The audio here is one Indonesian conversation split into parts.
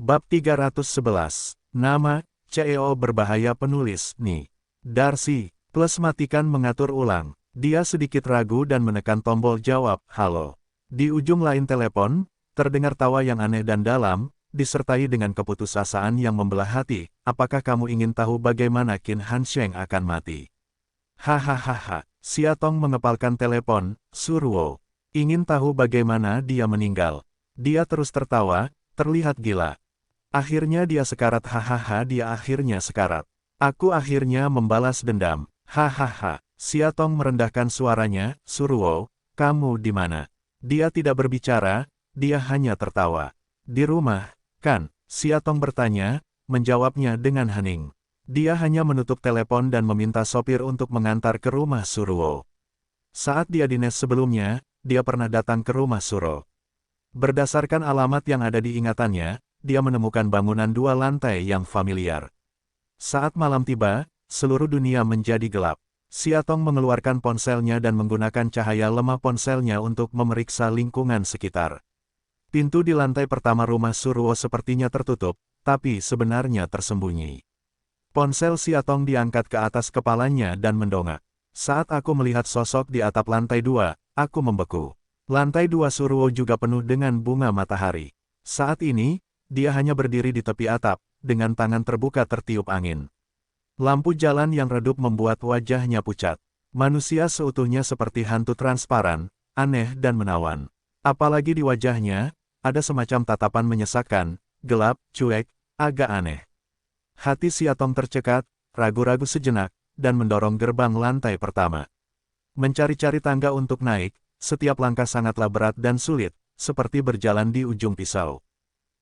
Bab 311. Nama, CEO berbahaya penulis, Ni. Darcy, plus matikan mengatur ulang. Dia sedikit ragu dan menekan tombol jawab, halo. Di ujung lain telepon, terdengar tawa yang aneh dan dalam, disertai dengan keputusasaan yang membelah hati. Apakah kamu ingin tahu bagaimana Qin Hansheng akan mati? Hahaha, Siatong mengepalkan telepon, Suruo. Ingin tahu bagaimana dia meninggal? Dia terus tertawa, terlihat gila. Akhirnya dia sekarat, hahaha, dia akhirnya sekarat. Aku akhirnya membalas dendam, hahaha. Siatong merendahkan suaranya, Suruo, kamu di mana? Dia tidak berbicara, dia hanya tertawa. Di rumah, kan? Siatong bertanya, menjawabnya dengan hening. Dia hanya menutup telepon dan meminta sopir untuk mengantar ke rumah Suruo. Saat dia di Nes sebelumnya, dia pernah datang ke rumah Suro. Berdasarkan alamat yang ada di ingatannya, dia menemukan bangunan 2 lantai yang familiar. Saat malam tiba, seluruh dunia menjadi gelap. Siatong mengeluarkan ponselnya dan menggunakan cahaya lemah ponselnya untuk memeriksa lingkungan sekitar. Pintu di lantai pertama rumah Suruo sepertinya tertutup, tapi sebenarnya tersembunyi. Ponsel Siatong diangkat ke atas kepalanya dan mendongak. Saat aku melihat sosok di atap lantai 2, aku membeku. Lantai 2 Suruo juga penuh dengan bunga matahari. Saat ini, dia hanya berdiri di tepi atap, dengan tangan terbuka tertiup angin. Lampu jalan yang redup membuat wajahnya pucat. Manusia seutuhnya seperti hantu transparan, aneh dan menawan. Apalagi di wajahnya, ada semacam tatapan menyesakkan, gelap, cuek, agak aneh. Hati Siatong tercekat, ragu-ragu sejenak, dan mendorong gerbang lantai pertama. Mencari-cari tangga untuk naik, setiap langkah sangatlah berat dan sulit, seperti berjalan di ujung pisau.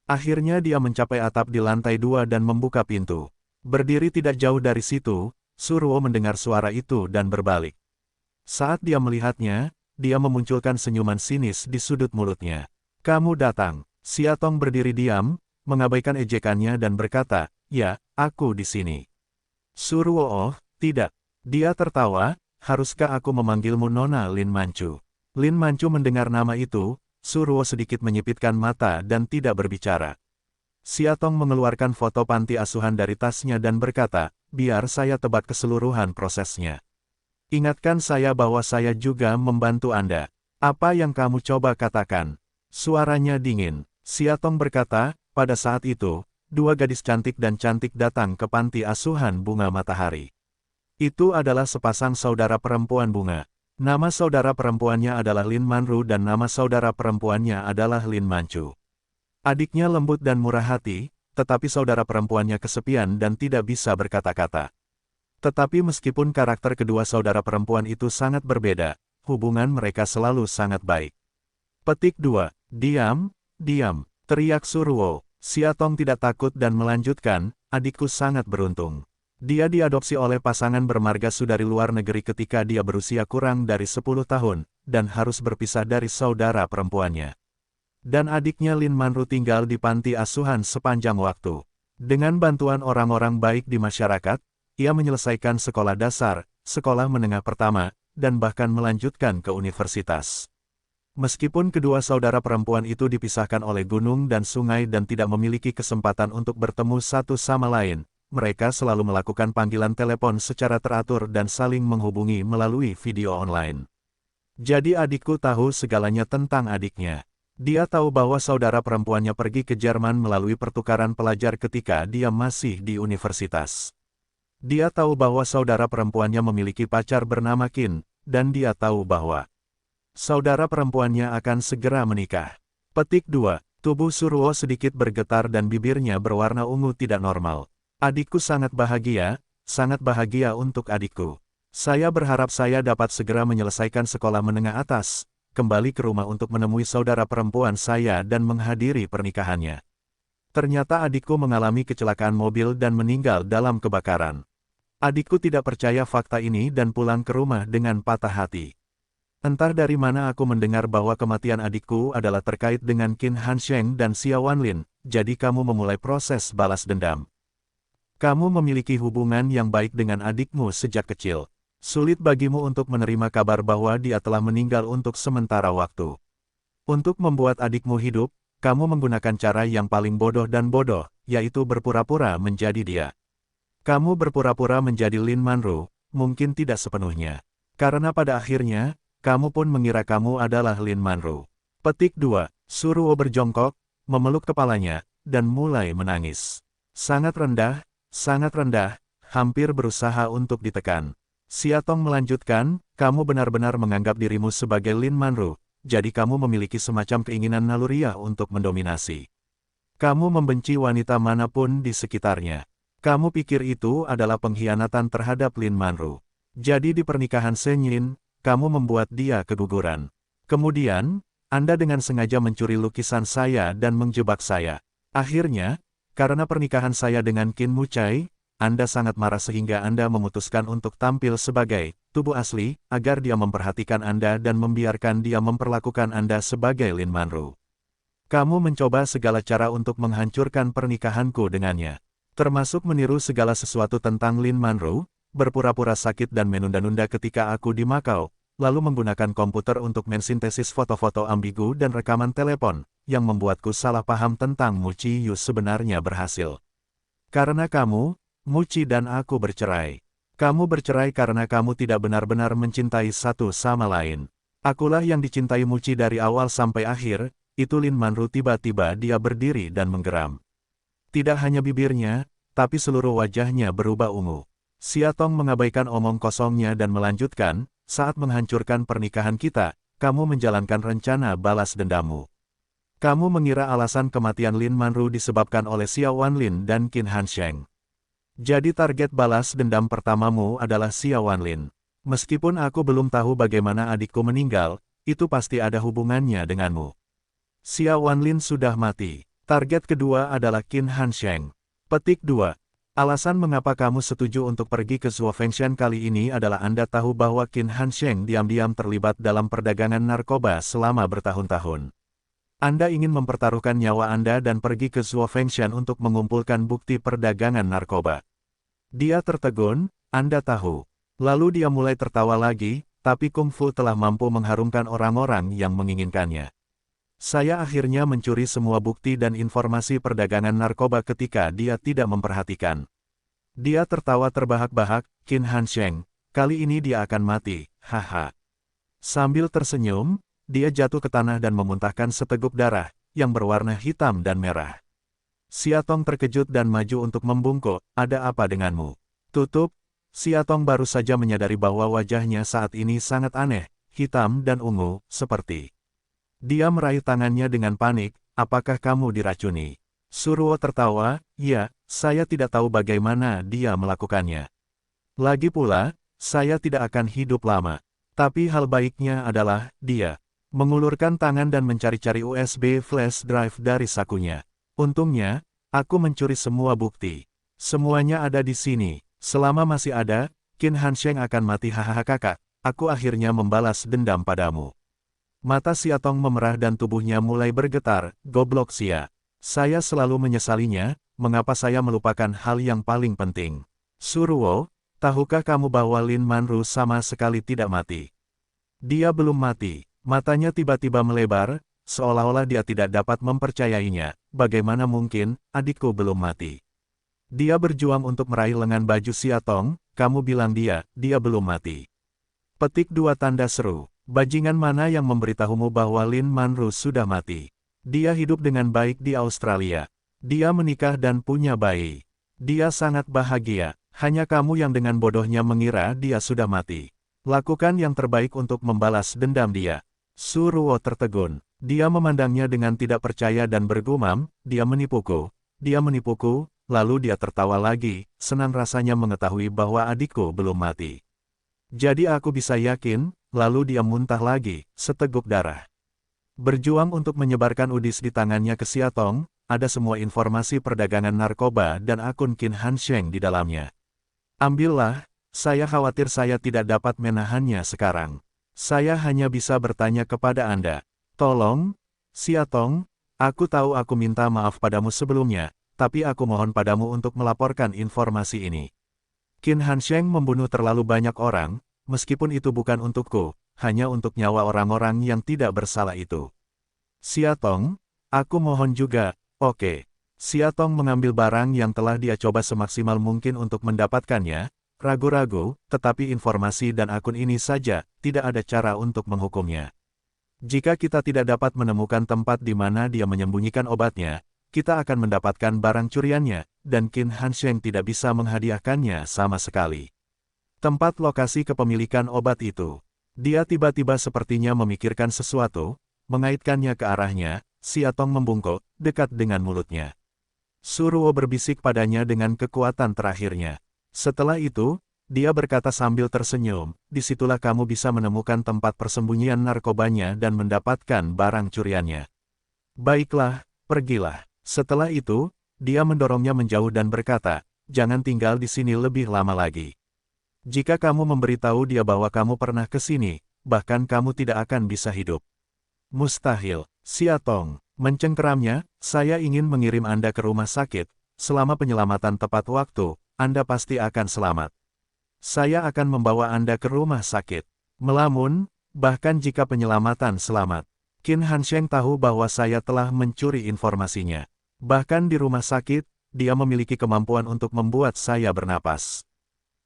Akhirnya dia mencapai atap di lantai 2 dan membuka pintu. Berdiri tidak jauh dari situ, Suruo mendengar suara itu dan berbalik. Saat dia melihatnya, dia memunculkan senyuman sinis di sudut mulutnya. Kamu datang. Siatong berdiri diam, mengabaikan ejekannya dan berkata, ya, aku di sini. Suruo, oh, tidak. Dia tertawa, haruskah aku memanggilmu Nona Lin Manchu? Lin Manchu mendengar nama itu, Suruo sedikit menyipitkan mata dan tidak berbicara. Siatong mengeluarkan foto panti asuhan dari tasnya dan berkata, biar saya tebak keseluruhan prosesnya. Ingatkan saya bahwa saya juga membantu Anda. Apa yang kamu coba katakan? Suaranya dingin. Siatong berkata, pada saat itu, 2 gadis cantik dan cantik datang ke panti asuhan Bunga Matahari. Itu adalah sepasang saudara perempuan Bunga. Nama saudara perempuannya adalah Lin Manru dan nama saudara perempuannya adalah Lin Manchu. Adiknya lembut dan murah hati, tetapi saudara perempuannya kesepian dan tidak bisa berkata-kata. Tetapi meskipun karakter kedua saudara perempuan itu sangat berbeda, hubungan mereka selalu sangat baik. Petik 2. Diam, diam, teriak Suruo. Siatong tidak takut dan melanjutkan, adikku sangat beruntung. Dia diadopsi oleh pasangan bermargasu dari luar negeri ketika dia berusia kurang dari 10 tahun, dan harus berpisah dari saudara perempuannya. Dan adiknya Lin Manru tinggal di panti asuhan sepanjang waktu. Dengan bantuan orang-orang baik di masyarakat, ia menyelesaikan sekolah dasar, sekolah menengah pertama, dan bahkan melanjutkan ke universitas. Meskipun kedua saudara perempuan itu dipisahkan oleh gunung dan sungai dan tidak memiliki kesempatan untuk bertemu satu sama lain, mereka selalu melakukan panggilan telepon secara teratur dan saling menghubungi melalui video online. Jadi adikku tahu segalanya tentang adiknya. Dia tahu bahwa saudara perempuannya pergi ke Jerman melalui pertukaran pelajar ketika dia masih di universitas. Dia tahu bahwa saudara perempuannya memiliki pacar bernama Qin, dan dia tahu bahwa saudara perempuannya akan segera menikah. Petik 2. Tubuh Suruo sedikit bergetar dan bibirnya berwarna ungu tidak normal. Adikku sangat bahagia untuk adikku. Saya berharap saya dapat segera menyelesaikan sekolah menengah atas, kembali ke rumah untuk menemui saudara perempuan saya dan menghadiri pernikahannya. Ternyata adikku mengalami kecelakaan mobil dan meninggal dalam kebakaran. Adikku tidak percaya fakta ini dan pulang ke rumah dengan patah hati. Entah dari mana aku mendengar bahwa kematian adikku adalah terkait dengan Qin Hansheng dan Xia Wanlin, jadi kamu memulai proses balas dendam. Kamu memiliki hubungan yang baik dengan adikmu sejak kecil. Sulit bagimu untuk menerima kabar bahwa dia telah meninggal untuk sementara waktu. Untuk membuat adikmu hidup, kamu menggunakan cara yang paling bodoh dan bodoh, yaitu berpura-pura menjadi dia. Kamu berpura-pura menjadi Lin Manru, mungkin tidak sepenuhnya. Karena pada akhirnya, kamu pun mengira kamu adalah Lin Manru. Petik 2. Suruo berjongkok, memeluk kepalanya, dan mulai menangis. Sangat rendah, hampir berusaha untuk ditekan. Siatong melanjutkan, kamu benar-benar menganggap dirimu sebagai Lin Manru, jadi kamu memiliki semacam keinginan naluriah untuk mendominasi. Kamu membenci wanita manapun di sekitarnya. Kamu pikir itu adalah pengkhianatan terhadap Lin Manru. Jadi di pernikahan Senyin, kamu membuat dia keguguran. Kemudian, Anda dengan sengaja mencuri lukisan saya dan menjebak saya. Akhirnya, karena pernikahan saya dengan Qin Mucai, Anda sangat marah sehingga Anda memutuskan untuk tampil sebagai tubuh asli, agar dia memperhatikan Anda dan membiarkan dia memperlakukan Anda sebagai Lin Manru. Kamu mencoba segala cara untuk menghancurkan pernikahanku dengannya. Termasuk meniru segala sesuatu tentang Lin Manru, berpura-pura sakit dan menunda-nunda ketika aku di Makau, lalu menggunakan komputer untuk mensintesis foto-foto ambigu dan rekaman telepon, yang membuatku salah paham tentang Mu Qiyu sebenarnya berhasil. Karena kamu, Mu Qi dan aku bercerai. Kamu bercerai karena kamu tidak benar-benar mencintai satu sama lain. Akulah yang dicintai Mu Qi dari awal sampai akhir, itu Lin Manru. Tiba-tiba dia berdiri dan menggeram. Tidak hanya bibirnya, tapi seluruh wajahnya berubah ungu. Siatong mengabaikan omong kosongnya dan melanjutkan, saat menghancurkan pernikahan kita, kamu menjalankan rencana balas dendammu. Kamu mengira alasan kematian Lin Manru disebabkan oleh Xiao Wanlin dan Qin Hansheng. Jadi target balas dendam pertamamu adalah Xiao Wanlin. Meskipun aku belum tahu bagaimana adikku meninggal, itu pasti ada hubungannya denganmu. Xiao Wanlin sudah mati. Target kedua adalah Qin Hansheng. Petik 2. Alasan mengapa kamu setuju untuk pergi ke Zuo Fengshan kali ini adalah Anda tahu bahwa Qin Hansheng diam-diam terlibat dalam perdagangan narkoba selama bertahun-tahun. Anda ingin mempertaruhkan nyawa Anda dan pergi ke Zuo Fengshan untuk mengumpulkan bukti perdagangan narkoba. Dia tertegun, Anda tahu. Lalu dia mulai tertawa lagi, tapi Kung Fu telah mampu mengharumkan orang-orang yang menginginkannya. Saya akhirnya mencuri semua bukti dan informasi perdagangan narkoba ketika dia tidak memperhatikan. Dia tertawa terbahak-bahak, Qin Hansheng, kali ini dia akan mati, haha. Sambil tersenyum, dia jatuh ke tanah dan memuntahkan seteguk darah, yang berwarna hitam dan merah. Siatong terkejut dan maju untuk membungkuk, ada apa denganmu? Tutup, Siatong baru saja menyadari bahwa wajahnya saat ini sangat aneh, hitam dan ungu, seperti. Dia meraih tangannya dengan panik, apakah kamu diracuni? Suruo tertawa, ya, saya tidak tahu bagaimana dia melakukannya. Lagi pula, saya tidak akan hidup lama. Tapi hal baiknya adalah, dia mengulurkan tangan dan mencari-cari USB flash drive dari sakunya. Untungnya, aku mencuri semua bukti. Semuanya ada di sini. Selama masih ada, Qin Hansheng akan mati hahaha kakak. Aku akhirnya membalas dendam padamu. Mata Siatong memerah dan tubuhnya mulai bergetar, goblok Sia. Saya selalu menyesalinya, mengapa saya melupakan hal yang paling penting. Suruo, tahukah kamu bahwa Lin Manru sama sekali tidak mati? Dia belum mati. Matanya tiba-tiba melebar, seolah-olah dia tidak dapat mempercayainya. Bagaimana mungkin, adikku belum mati? Dia berjuang untuk meraih lengan baju Siatong, kamu bilang dia belum mati. Petik 2 tanda seru. Bajingan mana yang memberitahumu bahwa Lin Manru sudah mati? Dia hidup dengan baik di Australia. Dia menikah dan punya bayi. Dia sangat bahagia. Hanya kamu yang dengan bodohnya mengira dia sudah mati. Lakukan yang terbaik untuk membalas dendam dia. Suruo tertegun. Dia memandangnya dengan tidak percaya dan bergumam, dia menipuku. Dia menipuku, lalu dia tertawa lagi, senang rasanya mengetahui bahwa adikku belum mati. Jadi aku bisa yakin, lalu dia muntah lagi, seteguk darah. Berjuang untuk menyebarkan udis di tangannya ke Siatong, ada semua informasi perdagangan narkoba dan akun Qin Hansheng di dalamnya. Ambillah, saya khawatir saya tidak dapat menahannya sekarang. Saya hanya bisa bertanya kepada Anda. Tolong, Siatong, aku tahu aku minta maaf padamu sebelumnya, tapi aku mohon padamu untuk melaporkan informasi ini. Qin Hansheng membunuh terlalu banyak orang, meskipun itu bukan untukku, hanya untuk nyawa orang-orang yang tidak bersalah itu. Siatong, Aku mohon juga, oke. Siatong mengambil barang yang telah dia coba semaksimal mungkin untuk mendapatkannya, ragu-ragu, tetapi informasi dan akun ini saja, tidak ada cara untuk menghukumnya. Jika kita tidak dapat menemukan tempat di mana dia menyembunyikan obatnya, kita akan mendapatkan barang curiannya, dan Qin Hansheng tidak bisa menghadiahkannya sama sekali. Tempat lokasi kepemilikan obat itu. Dia tiba-tiba sepertinya memikirkan sesuatu, mengaitkannya ke arahnya, Siatong membungkuk, dekat dengan mulutnya. Suruo berbisik padanya dengan kekuatan terakhirnya. Setelah itu, dia berkata sambil tersenyum, disitulah kamu bisa menemukan tempat persembunyian narkobanya dan mendapatkan barang curiannya. Baiklah, pergilah. Setelah itu, dia mendorongnya menjauh dan berkata, jangan tinggal di sini lebih lama lagi. Jika kamu memberitahu dia bahwa kamu pernah ke sini, bahkan kamu tidak akan bisa hidup. Mustahil, Siatong. Mencengkeramnya, saya ingin mengirim Anda ke rumah sakit, selama penyelamatan tepat waktu, Anda pasti akan selamat. Saya akan membawa Anda ke rumah sakit. Melamun, bahkan jika penyelamatan selamat. Qin Hansheng tahu bahwa saya telah mencuri informasinya. Bahkan di rumah sakit, dia memiliki kemampuan untuk membuat saya bernapas.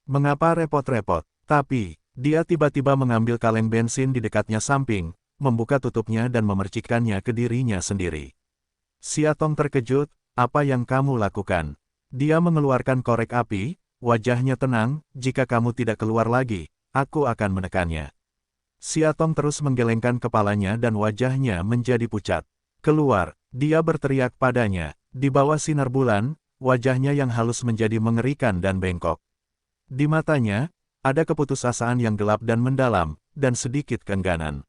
Mengapa repot-repot? Tapi, dia tiba-tiba mengambil kaleng bensin di dekatnya samping, membuka tutupnya dan memercikkannya ke dirinya sendiri. Siatong terkejut, apa yang kamu lakukan? Dia mengeluarkan korek api, wajahnya tenang, jika kamu tidak keluar lagi, aku akan menekannya. Siatong terus menggelengkan kepalanya dan wajahnya menjadi pucat. Keluar, dia berteriak padanya, di bawah sinar bulan, wajahnya yang halus menjadi mengerikan dan bengkok. Di matanya, ada keputusasaan yang gelap dan mendalam, dan sedikit keengganan.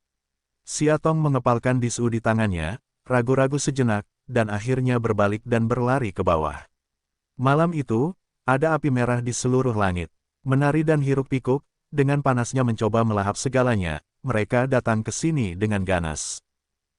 Siatong mengepalkan disu di tangannya, ragu-ragu sejenak, dan akhirnya berbalik dan berlari ke bawah. Malam itu, ada api merah di seluruh langit. Menari dan hiruk-pikuk, dengan panasnya mencoba melahap segalanya, mereka datang ke sini dengan ganas.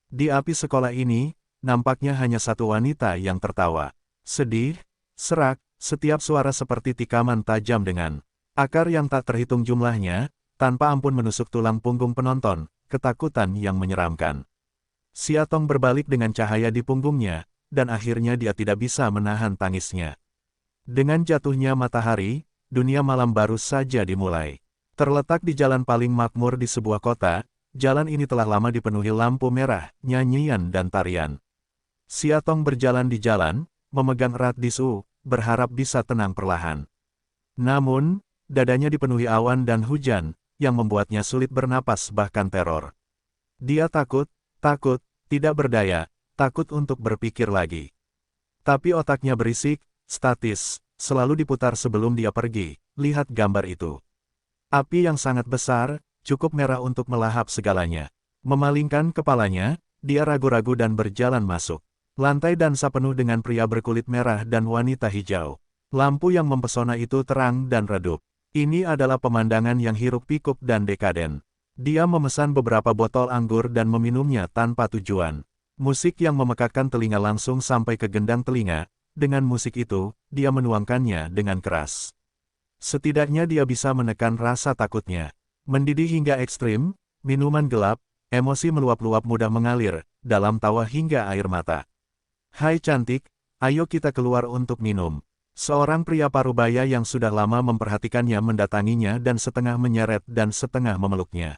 Di api sekolah ini, nampaknya hanya satu wanita yang tertawa. Sedih, serak, setiap suara seperti tikaman tajam dengan akar yang tak terhitung jumlahnya, tanpa ampun menusuk tulang punggung penonton. Ketakutan yang menyeramkan. Siatong berbalik dengan cahaya di punggungnya, dan akhirnya dia tidak bisa menahan tangisnya. Dengan jatuhnya matahari, dunia malam baru saja dimulai. Terletak di jalan paling makmur di sebuah kota, jalan ini telah lama dipenuhi lampu merah, nyanyian dan tarian. Siatong berjalan di jalan, memegang erat disu, berharap bisa tenang perlahan. Namun, dadanya dipenuhi awan dan hujan, yang membuatnya sulit bernapas bahkan teror. Dia takut, tidak berdaya, takut untuk berpikir lagi. Tapi otaknya berisik, statis, selalu diputar sebelum dia pergi, lihat gambar itu. Api yang sangat besar, cukup merah untuk melahap segalanya. Memalingkan kepalanya, dia ragu-ragu dan berjalan masuk. Lantai dansa penuh dengan pria berkulit merah dan wanita hijau. Lampu yang mempesona itu terang dan redup. Ini adalah pemandangan yang hiruk-pikuk dan dekaden. Dia memesan beberapa botol anggur dan meminumnya tanpa tujuan. Musik yang memekakkan telinga langsung sampai ke gendang telinga, dengan musik itu, dia menuangkannya dengan keras. Setidaknya dia bisa menekan rasa takutnya. Mendidih hingga ekstrim, minuman gelap, emosi meluap-luap mudah mengalir, dalam tawa hingga air mata. Hai cantik, ayo kita keluar untuk minum. Seorang pria parubaya yang sudah lama memperhatikannya mendatanginya dan setengah menyeret dan setengah memeluknya.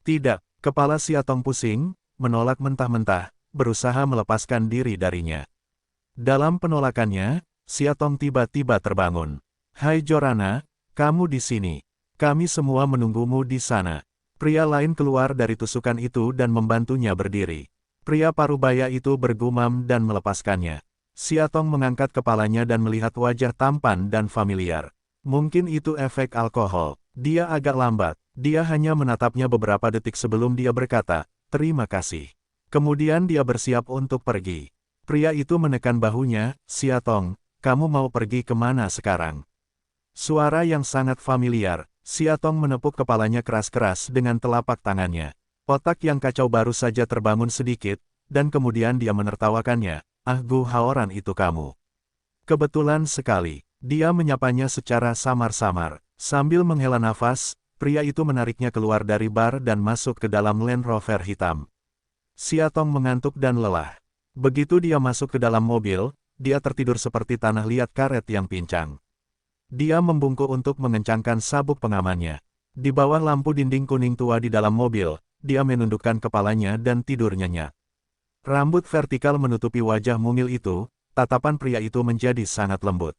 Tidak, kepala Siatong pusing, menolak mentah-mentah, berusaha melepaskan diri darinya. Dalam penolakannya, Siatong tiba-tiba terbangun. Hai Jorana, kamu di sini. Kami semua menunggumu di sana. Pria lain keluar dari tusukan itu dan membantunya berdiri. Pria parubaya itu bergumam dan melepaskannya. Siatong mengangkat kepalanya dan melihat wajah tampan dan familiar. Mungkin itu efek alkohol. Dia agak lambat. Dia hanya menatapnya beberapa detik sebelum dia berkata, terima kasih. Kemudian dia bersiap untuk pergi. Pria itu menekan bahunya, Siatong, kamu mau pergi kemana sekarang? Suara yang sangat familiar, Siatong menepuk kepalanya keras-keras dengan telapak tangannya. Otak yang kacau baru saja terbangun sedikit, dan kemudian dia menertawakannya. Ah Gu Haoran itu kamu. Kebetulan sekali, dia menyapanya secara samar-samar. Sambil menghela nafas, pria itu menariknya keluar dari bar dan masuk ke dalam Land Rover hitam. Siatong mengantuk dan lelah. Begitu dia masuk ke dalam mobil, dia tertidur seperti tanah liat karet yang pincang. Dia membungkuk untuk mengencangkan sabuk pengamannya. Di bawah lampu dinding kuning tua di dalam mobil, dia menundukkan kepalanya dan tidur nyenyak. Rambut vertikal menutupi wajah mungil itu, tatapan pria itu menjadi sangat lembut.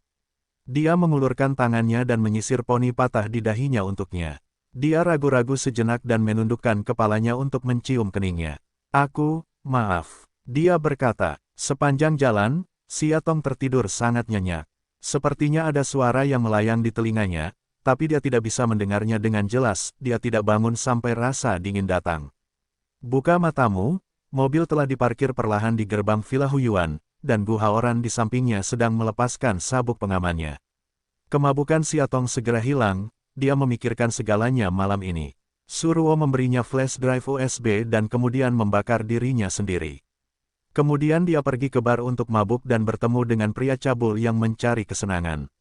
Dia mengulurkan tangannya dan menyisir poni patah di dahinya untuknya. Dia ragu-ragu sejenak dan menundukkan kepalanya untuk mencium keningnya. Maaf. Dia berkata. Sepanjang jalan, Siatong tertidur sangat nyenyak. Sepertinya ada suara yang melayang di telinganya, tapi dia tidak bisa mendengarnya dengan jelas. Dia tidak bangun sampai rasa dingin datang. Buka matamu, mobil telah diparkir perlahan di gerbang Villa Huyuan, dan Gu Haoran di sampingnya sedang melepaskan sabuk pengamannya. Kemabukan Siatong segera hilang, dia memikirkan segalanya malam ini. Suruo memberinya flash drive USB dan kemudian membakar dirinya sendiri. Kemudian dia pergi ke bar untuk mabuk dan bertemu dengan pria cabul yang mencari kesenangan.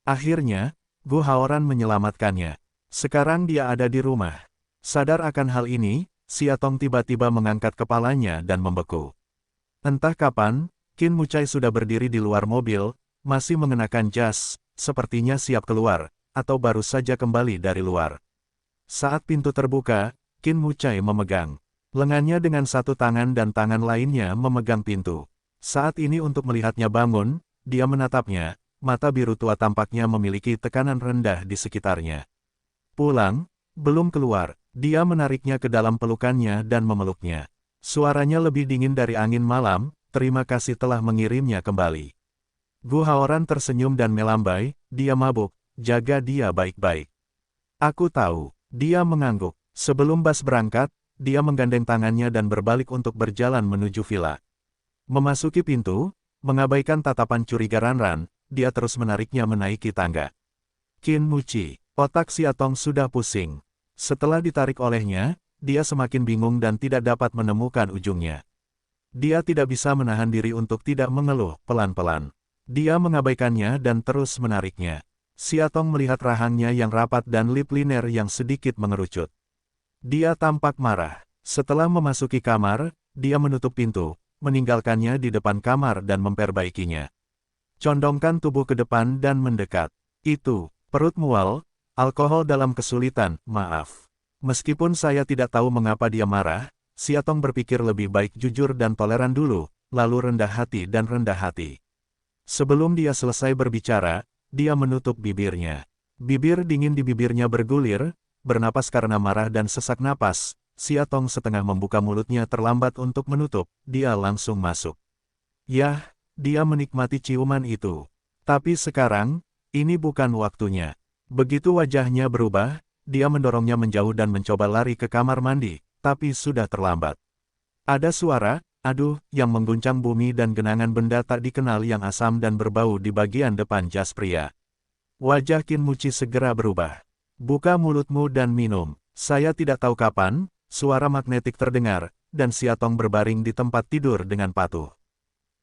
Akhirnya, Gu Haoran menyelamatkannya. Sekarang dia ada di rumah. Sadar akan hal ini, Siatong tiba-tiba mengangkat kepalanya dan membeku. Entah kapan, Qin Mucai sudah berdiri di luar mobil, masih mengenakan jas, sepertinya siap keluar, atau baru saja kembali dari luar. Saat pintu terbuka, Qin Mucai memegang lengannya dengan satu tangan dan tangan lainnya memegang pintu. Saat ini untuk melihatnya bangun, dia menatapnya, mata biru tua tampaknya memiliki tekanan rendah di sekitarnya. Pulang? Belum keluar. Dia menariknya ke dalam pelukannya dan memeluknya. Suaranya lebih dingin dari angin malam, terima kasih telah mengirimnya kembali. Gu Haoran tersenyum dan melambai, dia mabuk, jaga dia baik-baik. Aku tahu. Dia mengangguk. Sebelum bas berangkat, dia menggandeng tangannya dan berbalik untuk berjalan menuju villa. Memasuki pintu, mengabaikan tatapan curiga Ranran, dia terus menariknya menaiki tangga. Qin Muci, otak Siatong sudah pusing. Setelah ditarik olehnya, dia semakin bingung dan tidak dapat menemukan ujungnya. Dia tidak bisa menahan diri untuk tidak mengeluh pelan-pelan. Dia mengabaikannya dan terus menariknya. Siatong melihat rahangnya yang rapat dan lip liner yang sedikit mengerucut. Dia tampak marah. Setelah memasuki kamar, dia menutup pintu, meninggalkannya di depan kamar dan memperbaikinya. Condongkan tubuh ke depan dan mendekat. Itu, perut mual, alkohol dalam kesulitan, maaf. Meskipun saya tidak tahu mengapa dia marah, Siatong berpikir lebih baik jujur dan toleran dulu, lalu rendah hati dan rendah hati. Sebelum dia selesai berbicara, dia menutup bibirnya. Bibir dingin di bibirnya bergulir, bernapas karena marah dan sesak napas. Siatong setengah membuka mulutnya terlambat untuk menutup, dia langsung masuk. Yah, dia menikmati ciuman itu. Tapi sekarang, ini bukan waktunya. Begitu wajahnya berubah, dia mendorongnya menjauh dan mencoba lari ke kamar mandi, tapi sudah terlambat. Ada suara, aduh, yang mengguncang bumi dan genangan benda tak dikenal yang asam dan berbau di bagian depan jas pria. Wajah Qin Muci segera berubah. Buka mulutmu dan minum. Saya tidak tahu kapan, suara magnetik terdengar, dan Siatong berbaring di tempat tidur dengan patuh.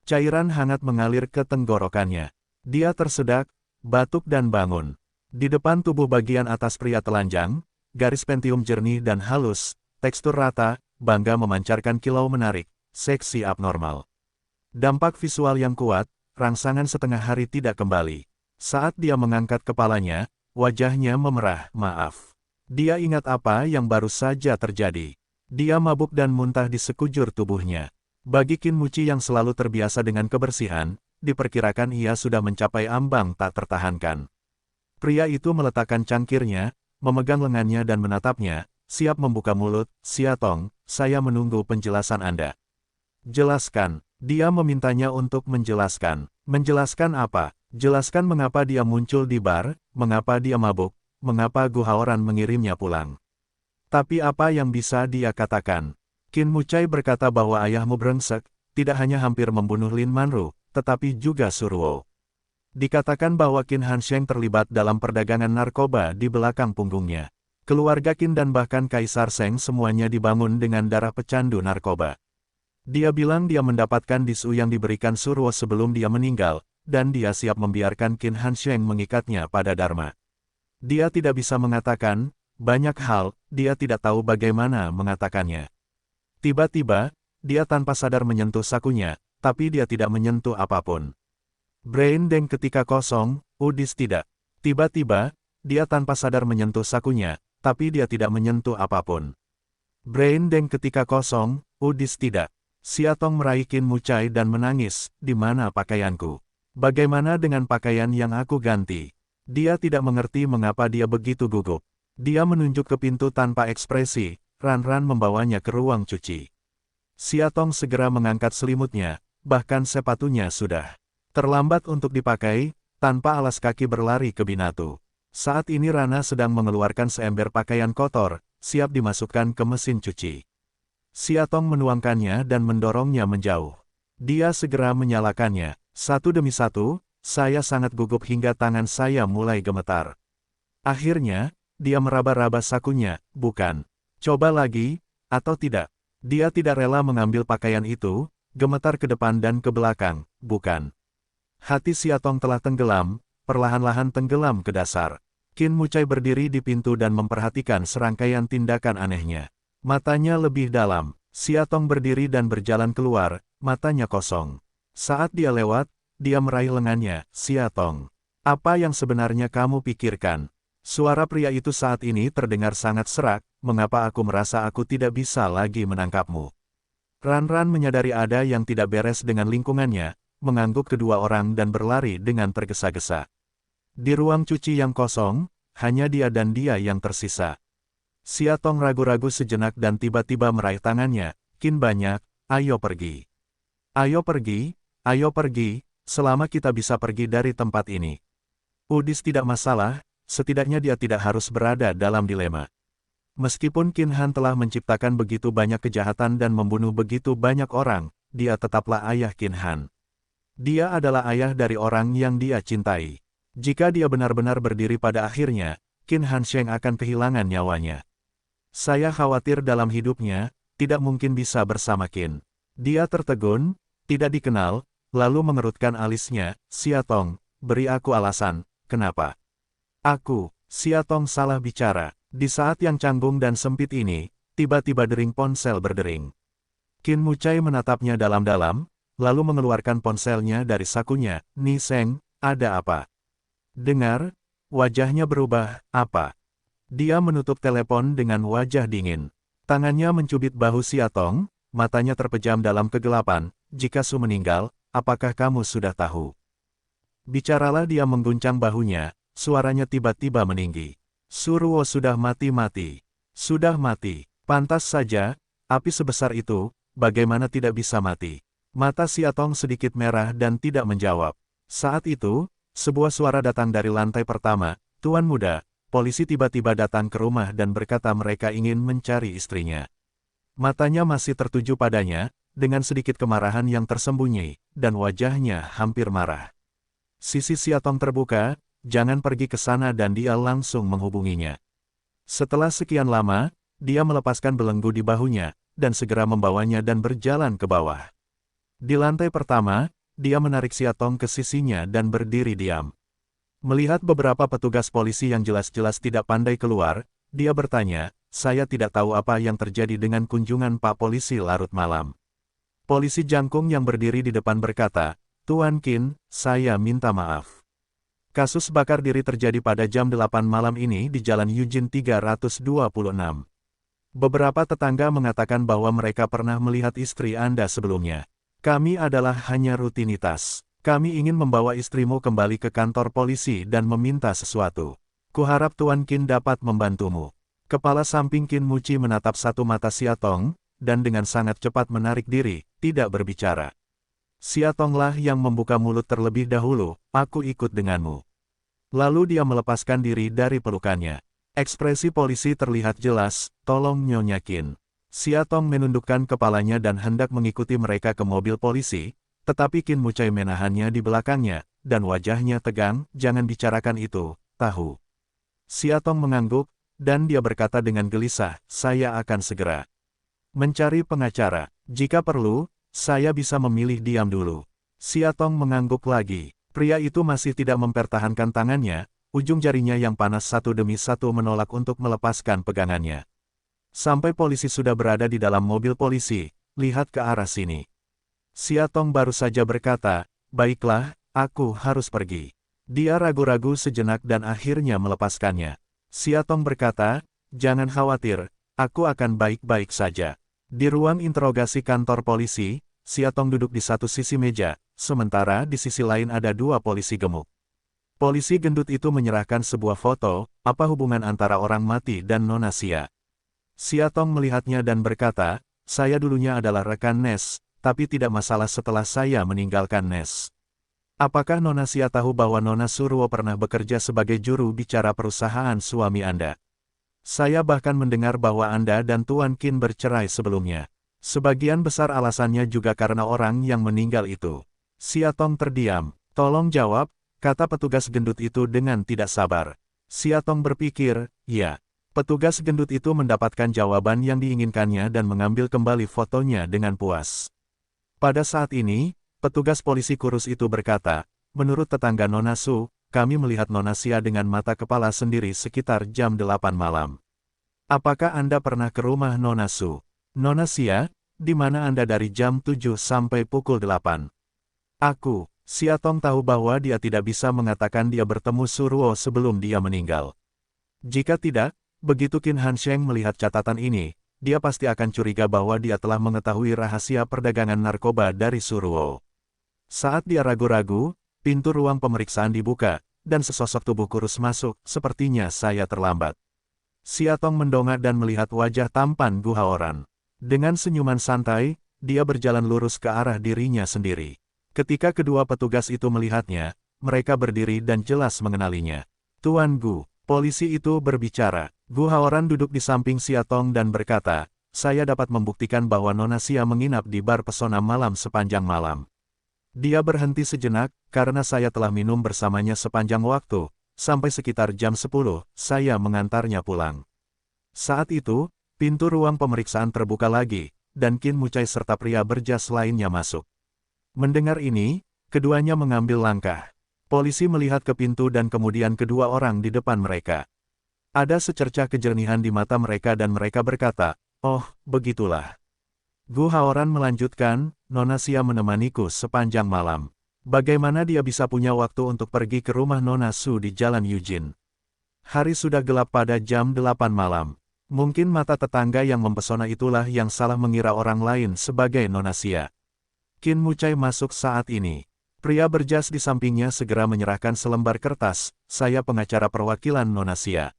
Cairan hangat mengalir ke tenggorokannya. Dia tersedak, batuk dan bangun. Di depan tubuh bagian atas pria telanjang, garis pentium jernih dan halus, tekstur rata, bangga memancarkan kilau menarik, seksi abnormal. Dampak visual yang kuat, rangsangan setengah hari tidak kembali. Saat dia mengangkat kepalanya, wajahnya memerah, maaf. Dia ingat apa yang baru saja terjadi. Dia mabuk dan muntah di sekujur tubuhnya. Bagi Qin Muci yang selalu terbiasa dengan kebersihan, diperkirakan ia sudah mencapai ambang tak tertahankan. Pria itu meletakkan cangkirnya, memegang lengannya dan menatapnya, siap membuka mulut. Siatong, saya menunggu penjelasan Anda. Jelaskan. Dia memintanya untuk menjelaskan. Menjelaskan apa? Jelaskan mengapa dia muncul di bar, mengapa dia mabuk, mengapa Gu Haoran mengirimnya pulang. Tapi apa yang bisa dia katakan? Qin Mucai berkata bahwa ayahmu brengsek, tidak hanya hampir membunuh Lin Manru, tetapi juga Suruo. Dikatakan bahwa Qin Hansheng terlibat dalam perdagangan narkoba di belakang punggungnya. Keluarga Qin dan bahkan Kaisar Sheng semuanya dibangun dengan darah pecandu narkoba. Dia bilang dia mendapatkan disu yang diberikan Suruo sebelum dia meninggal, dan dia siap membiarkan Qin Hansheng mengikatnya pada Dharma. Dia tidak bisa mengatakan banyak hal, dia tidak tahu bagaimana mengatakannya. Tiba-tiba, dia tanpa sadar menyentuh sakunya, tapi dia tidak menyentuh apapun. Brain Deng ketika kosong, Udis tidak. Tiba-tiba, dia tanpa sadar menyentuh sakunya, tapi dia tidak menyentuh apapun. Brain Deng ketika kosong, Udis tidak. Siatong meraih Qin Mucai dan menangis, di mana pakaianku? Bagaimana dengan pakaian yang aku ganti? Dia tidak mengerti mengapa dia begitu gugup. Dia menunjuk ke pintu tanpa ekspresi, Ran membawanya ke ruang cuci. Siatong segera mengangkat selimutnya, bahkan sepatunya sudah terlambat untuk dipakai, tanpa alas kaki berlari ke Binatu. Saat ini Rana sedang mengeluarkan seember pakaian kotor, siap dimasukkan ke mesin cuci. Siatong menuangkannya dan mendorongnya menjauh. Dia segera menyalakannya. Satu demi satu, saya sangat gugup hingga tangan saya mulai gemetar. Akhirnya, dia meraba-raba sakunya, bukan. Coba lagi, atau tidak. Dia tidak rela mengambil pakaian itu, gemetar ke depan dan ke belakang, bukan. Hati Siatong telah tenggelam, perlahan-lahan tenggelam ke dasar. Qin Mucai berdiri di pintu dan memperhatikan serangkaian tindakan anehnya. Matanya lebih dalam. Siatong berdiri dan berjalan keluar, matanya kosong. Saat dia lewat, dia meraih lengannya. Siatong, apa yang sebenarnya kamu pikirkan? Suara pria itu saat ini terdengar sangat serak, mengapa aku merasa aku tidak bisa lagi menangkapmu? Ran menyadari ada yang tidak beres dengan lingkungannya, mengangguk kedua orang dan berlari dengan tergesa-gesa. Di ruang cuci yang kosong, hanya dia dan dia yang tersisa. Siatong ragu-ragu sejenak dan tiba-tiba meraih tangannya. Qin banyak, ayo pergi. Ayo pergi, selama kita bisa pergi dari tempat ini. Udis tidak masalah, setidaknya dia tidak harus berada dalam dilema. Meskipun Qin Han telah menciptakan begitu banyak kejahatan dan membunuh begitu banyak orang, dia tetaplah ayah Qin Han. Dia adalah ayah dari orang yang dia cintai. Jika dia benar-benar berdiri pada akhirnya, Qin Han Sheng akan kehilangan nyawanya. Saya khawatir dalam hidupnya, tidak mungkin bisa bersama Qin. Dia tertegun, tidak dikenal, lalu mengerutkan alisnya. Siatong, beri aku alasan, kenapa? Siatong salah bicara. Di saat yang canggung dan sempit ini, tiba-tiba dering ponsel berdering. Qin Mucai menatapnya dalam-dalam, lalu mengeluarkan ponselnya dari sakunya. Ni Seng, ada apa? Dengar, wajahnya berubah, apa? Dia menutup telepon dengan wajah dingin. Tangannya mencubit bahu Siatong, matanya terpejam dalam kegelapan. Jika Su meninggal, apakah kamu sudah tahu? Bicaralah, dia mengguncang bahunya, suaranya tiba-tiba meninggi. Suruo sudah mati. Sudah mati. Pantas saja, api sebesar itu, bagaimana tidak bisa mati? Mata Siatong sedikit merah dan tidak menjawab. Saat itu, sebuah suara datang dari lantai pertama. Tuan muda, polisi tiba-tiba datang ke rumah dan berkata mereka ingin mencari istrinya. Matanya masih tertuju padanya, dengan sedikit kemarahan yang tersembunyi, dan wajahnya hampir marah. Sisi Siatong terbuka, jangan pergi ke sana, dan dia langsung menghubunginya. Setelah sekian lama, dia melepaskan belenggu di bahunya, dan segera membawanya dan berjalan ke bawah. Di lantai pertama, dia menarik Siatong ke sisinya dan berdiri diam. Melihat beberapa petugas polisi yang jelas-jelas tidak pandai keluar, dia bertanya, saya tidak tahu apa yang terjadi dengan kunjungan Pak Polisi larut malam. Polisi jangkung yang berdiri di depan berkata, Tuan Qin, saya minta maaf. Kasus bakar diri terjadi pada jam 8 malam ini di Jalan Eugene 326. Beberapa tetangga mengatakan bahwa mereka pernah melihat istri Anda sebelumnya. Kami adalah hanya rutinitas. Kami ingin membawa istrimu kembali ke kantor polisi dan meminta sesuatu. Kuharap Tuan Qin dapat membantumu. Kepala samping Qin Muci menatap satu mata Siatong, dan dengan sangat cepat menarik diri, tidak berbicara. Siatonglah yang membuka mulut terlebih dahulu, aku ikut denganmu. Lalu dia melepaskan diri dari pelukannya. Ekspresi polisi terlihat jelas, tolong Nyonya Qin. Siatong menundukkan kepalanya dan hendak mengikuti mereka ke mobil polisi, tetapi Qin Mucai menahannya di belakangnya, dan wajahnya tegang, jangan bicarakan itu, tahu. Siatong mengangguk, dan dia berkata dengan gelisah, saya akan segera mencari pengacara. Jika perlu, saya bisa memilih diam dulu. Siatong mengangguk lagi. Pria itu masih tidak mempertahankan tangannya, ujung jarinya yang panas satu demi satu menolak untuk melepaskan pegangannya. Sampai polisi sudah berada di dalam mobil polisi, lihat ke arah sini. Siatong baru saja berkata, baiklah, aku harus pergi. Dia ragu-ragu sejenak dan akhirnya melepaskannya. Siatong berkata, jangan khawatir, aku akan baik-baik saja. Di ruang interogasi kantor polisi, Siatong duduk di satu sisi meja, sementara di sisi lain ada dua polisi gemuk. Polisi gendut itu menyerahkan sebuah foto, apa hubungan antara orang mati dan Nona Xia. Siatong melihatnya dan berkata, saya dulunya adalah rekan Nes, tapi tidak masalah setelah saya meninggalkan Nes. Apakah Nona Xia tahu bahwa Nona Suruo pernah bekerja sebagai juru bicara perusahaan suami Anda? Saya bahkan mendengar bahwa Anda dan Tuan Qin bercerai sebelumnya. Sebagian besar alasannya juga karena orang yang meninggal itu. Siatong terdiam. Tolong jawab, kata petugas gendut itu dengan tidak sabar. Siatong berpikir, ya. Petugas gendut itu mendapatkan jawaban yang diinginkannya dan mengambil kembali fotonya dengan puas. Pada saat ini, petugas polisi kurus itu berkata, menurut tetangga Nona Su, kami melihat Nona Xia dengan mata kepala sendiri sekitar jam 8 malam. Apakah Anda pernah ke rumah Nona Su? Nona Xia, di mana Anda dari jam 7 sampai pukul 8? Aku, Siatong tahu bahwa dia tidak bisa mengatakan dia bertemu Suruo sebelum dia meninggal. Jika tidak, begitu Qin Hansheng melihat catatan ini, dia pasti akan curiga bahwa dia telah mengetahui rahasia perdagangan narkoba dari Suruo. Saat dia ragu-ragu, pintu ruang pemeriksaan dibuka, dan sesosok tubuh kurus masuk, sepertinya saya terlambat. Siatong mendongak dan melihat wajah tampan Gu Haoran. Dengan senyuman santai, dia berjalan lurus ke arah dirinya sendiri. Ketika kedua petugas itu melihatnya, mereka berdiri dan jelas mengenalinya. Tuan Gu, polisi itu berbicara. Gu Haoran duduk di samping Siatong dan berkata, saya dapat membuktikan bahwa Nona Xia menginap di bar pesona malam sepanjang malam. Dia berhenti sejenak, karena saya telah minum bersamanya sepanjang waktu, sampai sekitar jam 10, saya mengantarnya pulang. Saat itu, pintu ruang pemeriksaan terbuka lagi, dan Qin Mucai serta pria berjas lainnya masuk. Mendengar ini, keduanya mengambil langkah. Polisi melihat ke pintu dan kemudian kedua orang di depan mereka. Ada secercah kejernihan di mata mereka dan mereka berkata, oh, begitulah. Gu Haoran melanjutkan, Nona Xia menemaniku sepanjang malam. Bagaimana dia bisa punya waktu untuk pergi ke rumah Nona Su di Jalan Eugene? Hari sudah gelap pada jam 8 malam. Mungkin mata tetangga yang mempesona itulah yang salah mengira orang lain sebagai Nona Xia. Qin Mucai masuk saat ini. Pria berjas di sampingnya segera menyerahkan selembar kertas, saya pengacara perwakilan Nona Xia.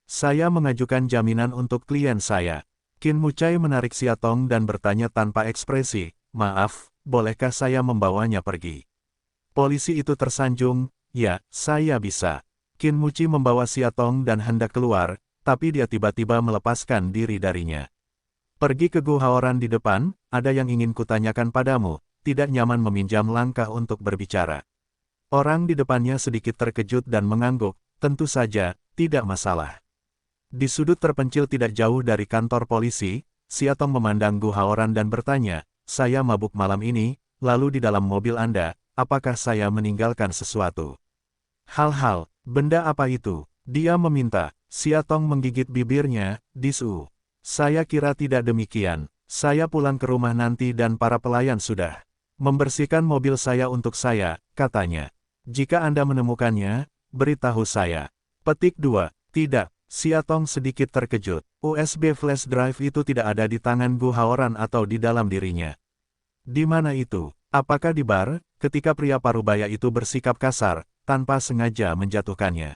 Saya mengajukan jaminan untuk klien saya. Qin Mucai menarik Siatong dan bertanya tanpa ekspresi, maaf, bolehkah saya membawanya pergi? Polisi itu tersanjung, ya, saya bisa. Qin Mucai membawa Siatong dan hendak keluar, tapi dia tiba-tiba melepaskan diri darinya. Pergi ke Gu Haoran di depan, ada yang ingin kutanyakan padamu, tidak nyaman meminjam langkah untuk berbicara. Orang di depannya sedikit terkejut dan mengangguk, tentu saja, tidak masalah. Di sudut terpencil tidak jauh dari kantor polisi, Siatong memandang Gu Haoran dan bertanya, saya mabuk malam ini, lalu di dalam mobil Anda, apakah saya meninggalkan sesuatu? Hal-hal, benda apa itu? Dia meminta. Siatong menggigit bibirnya, disu. Saya kira tidak demikian. Saya pulang ke rumah nanti dan para pelayan sudah membersihkan mobil saya untuk saya, katanya. Jika Anda menemukannya, beritahu saya. Petik 2. Tidak. Siatong sedikit terkejut. USB flash drive itu tidak ada di tangan Gu Haoran atau di dalam dirinya. Di mana itu? Apakah di bar, ketika pria parubaya itu bersikap kasar, tanpa sengaja menjatuhkannya?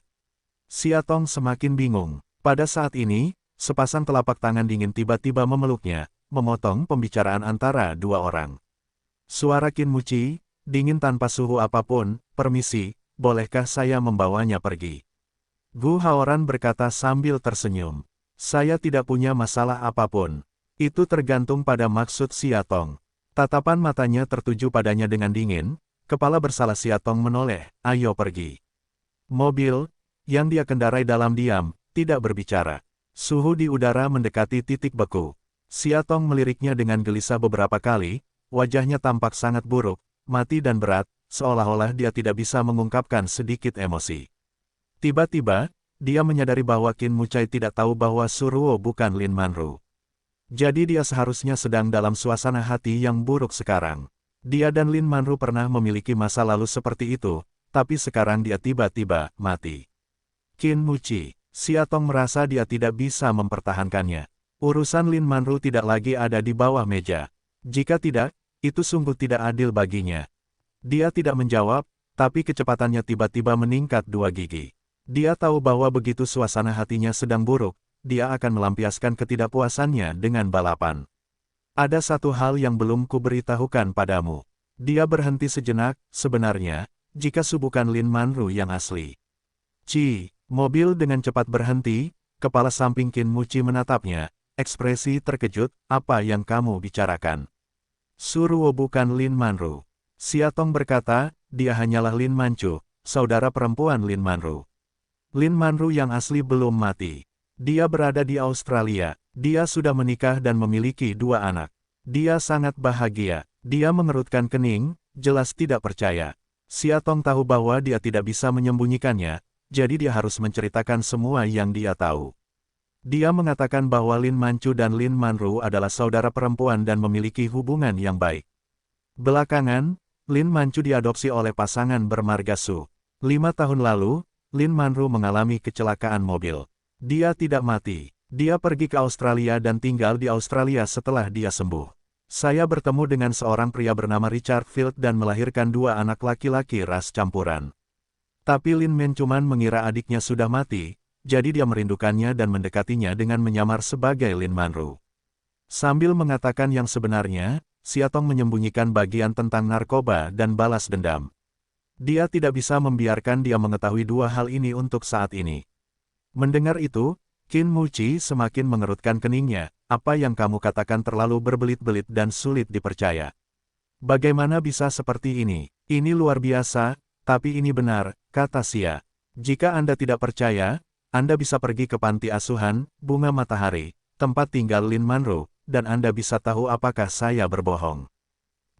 Siatong semakin bingung. Pada saat ini, sepasang telapak tangan dingin tiba-tiba memeluknya, memotong pembicaraan antara dua orang. Suara Qin Mucai, dingin tanpa suhu apapun, permisi, bolehkah saya membawanya pergi? Gu Haoran berkata sambil tersenyum. Saya tidak punya masalah apapun. Itu tergantung pada maksud Siatong. Tatapan matanya tertuju padanya dengan dingin, kepala bersalah Siatong menoleh, ayo pergi. Mobil, yang dia kendarai dalam diam, tidak berbicara. Suhu di udara mendekati titik beku. Siatong meliriknya dengan gelisah beberapa kali, wajahnya tampak sangat buruk, mati dan berat, seolah-olah dia tidak bisa mengungkapkan sedikit emosi. Tiba-tiba, dia menyadari bahwa Qin Mucai tidak tahu bahwa Suruo bukan Lin Manru. Jadi dia seharusnya sedang dalam suasana hati yang buruk sekarang. Dia dan Lin Manru pernah memiliki masa lalu seperti itu, tapi sekarang dia tiba-tiba mati. Qin Muqi, Xiatong merasa dia tidak bisa mempertahankannya. Urusan Lin Manru tidak lagi ada di bawah meja. Jika tidak, itu sungguh tidak adil baginya. Dia tidak menjawab, tapi kecepatannya tiba-tiba meningkat 2 gigi. Dia tahu bahwa begitu suasana hatinya sedang buruk, dia akan melampiaskan ketidakpuasannya dengan balapan. Ada satu hal yang belum kuberitahukan padamu. Dia berhenti sejenak, sebenarnya, jika bukan Lin Manru yang asli. Mobil dengan cepat berhenti, kepala samping Qin Muqi menatapnya, ekspresi terkejut, apa yang kamu bicarakan? Suruo bukan Lin Manru. Xiatong berkata, dia hanyalah Lin Manchu, saudara perempuan Lin Manru. Lin Manru yang asli belum mati. Dia berada di Australia. Dia sudah menikah dan memiliki 2 anak. Dia sangat bahagia. Dia mengerutkan kening, jelas tidak percaya. Xiatong tahu bahwa dia tidak bisa menyembunyikannya, jadi dia harus menceritakan semua yang dia tahu. Dia mengatakan bahwa Lin Manchu dan Lin Manru adalah saudara perempuan dan memiliki hubungan yang baik. Belakangan, Lin Manchu diadopsi oleh pasangan bermarga Su. 5 tahun lalu, Lin Manru mengalami kecelakaan mobil. Dia tidak mati. Dia pergi ke Australia dan tinggal di Australia setelah dia sembuh. Saya bertemu dengan seorang pria bernama Richard Field dan melahirkan 2 anak laki-laki ras campuran. Tapi Lin Men cuman mengira adiknya sudah mati, jadi dia merindukannya dan mendekatinya dengan menyamar sebagai Lin Manru. Sambil mengatakan yang sebenarnya, Xiatong menyembunyikan bagian tentang narkoba dan balas dendam. Dia tidak bisa membiarkan dia mengetahui 2 hal ini untuk saat ini. Mendengar itu, Qin Muqi semakin mengerutkan keningnya, apa yang kamu katakan terlalu berbelit-belit dan sulit dipercaya. Bagaimana bisa seperti ini? Ini luar biasa, tapi ini benar, kata Xia. Jika Anda tidak percaya, Anda bisa pergi ke panti asuhan, Bunga Matahari, tempat tinggal Lin Manru, dan Anda bisa tahu apakah saya berbohong.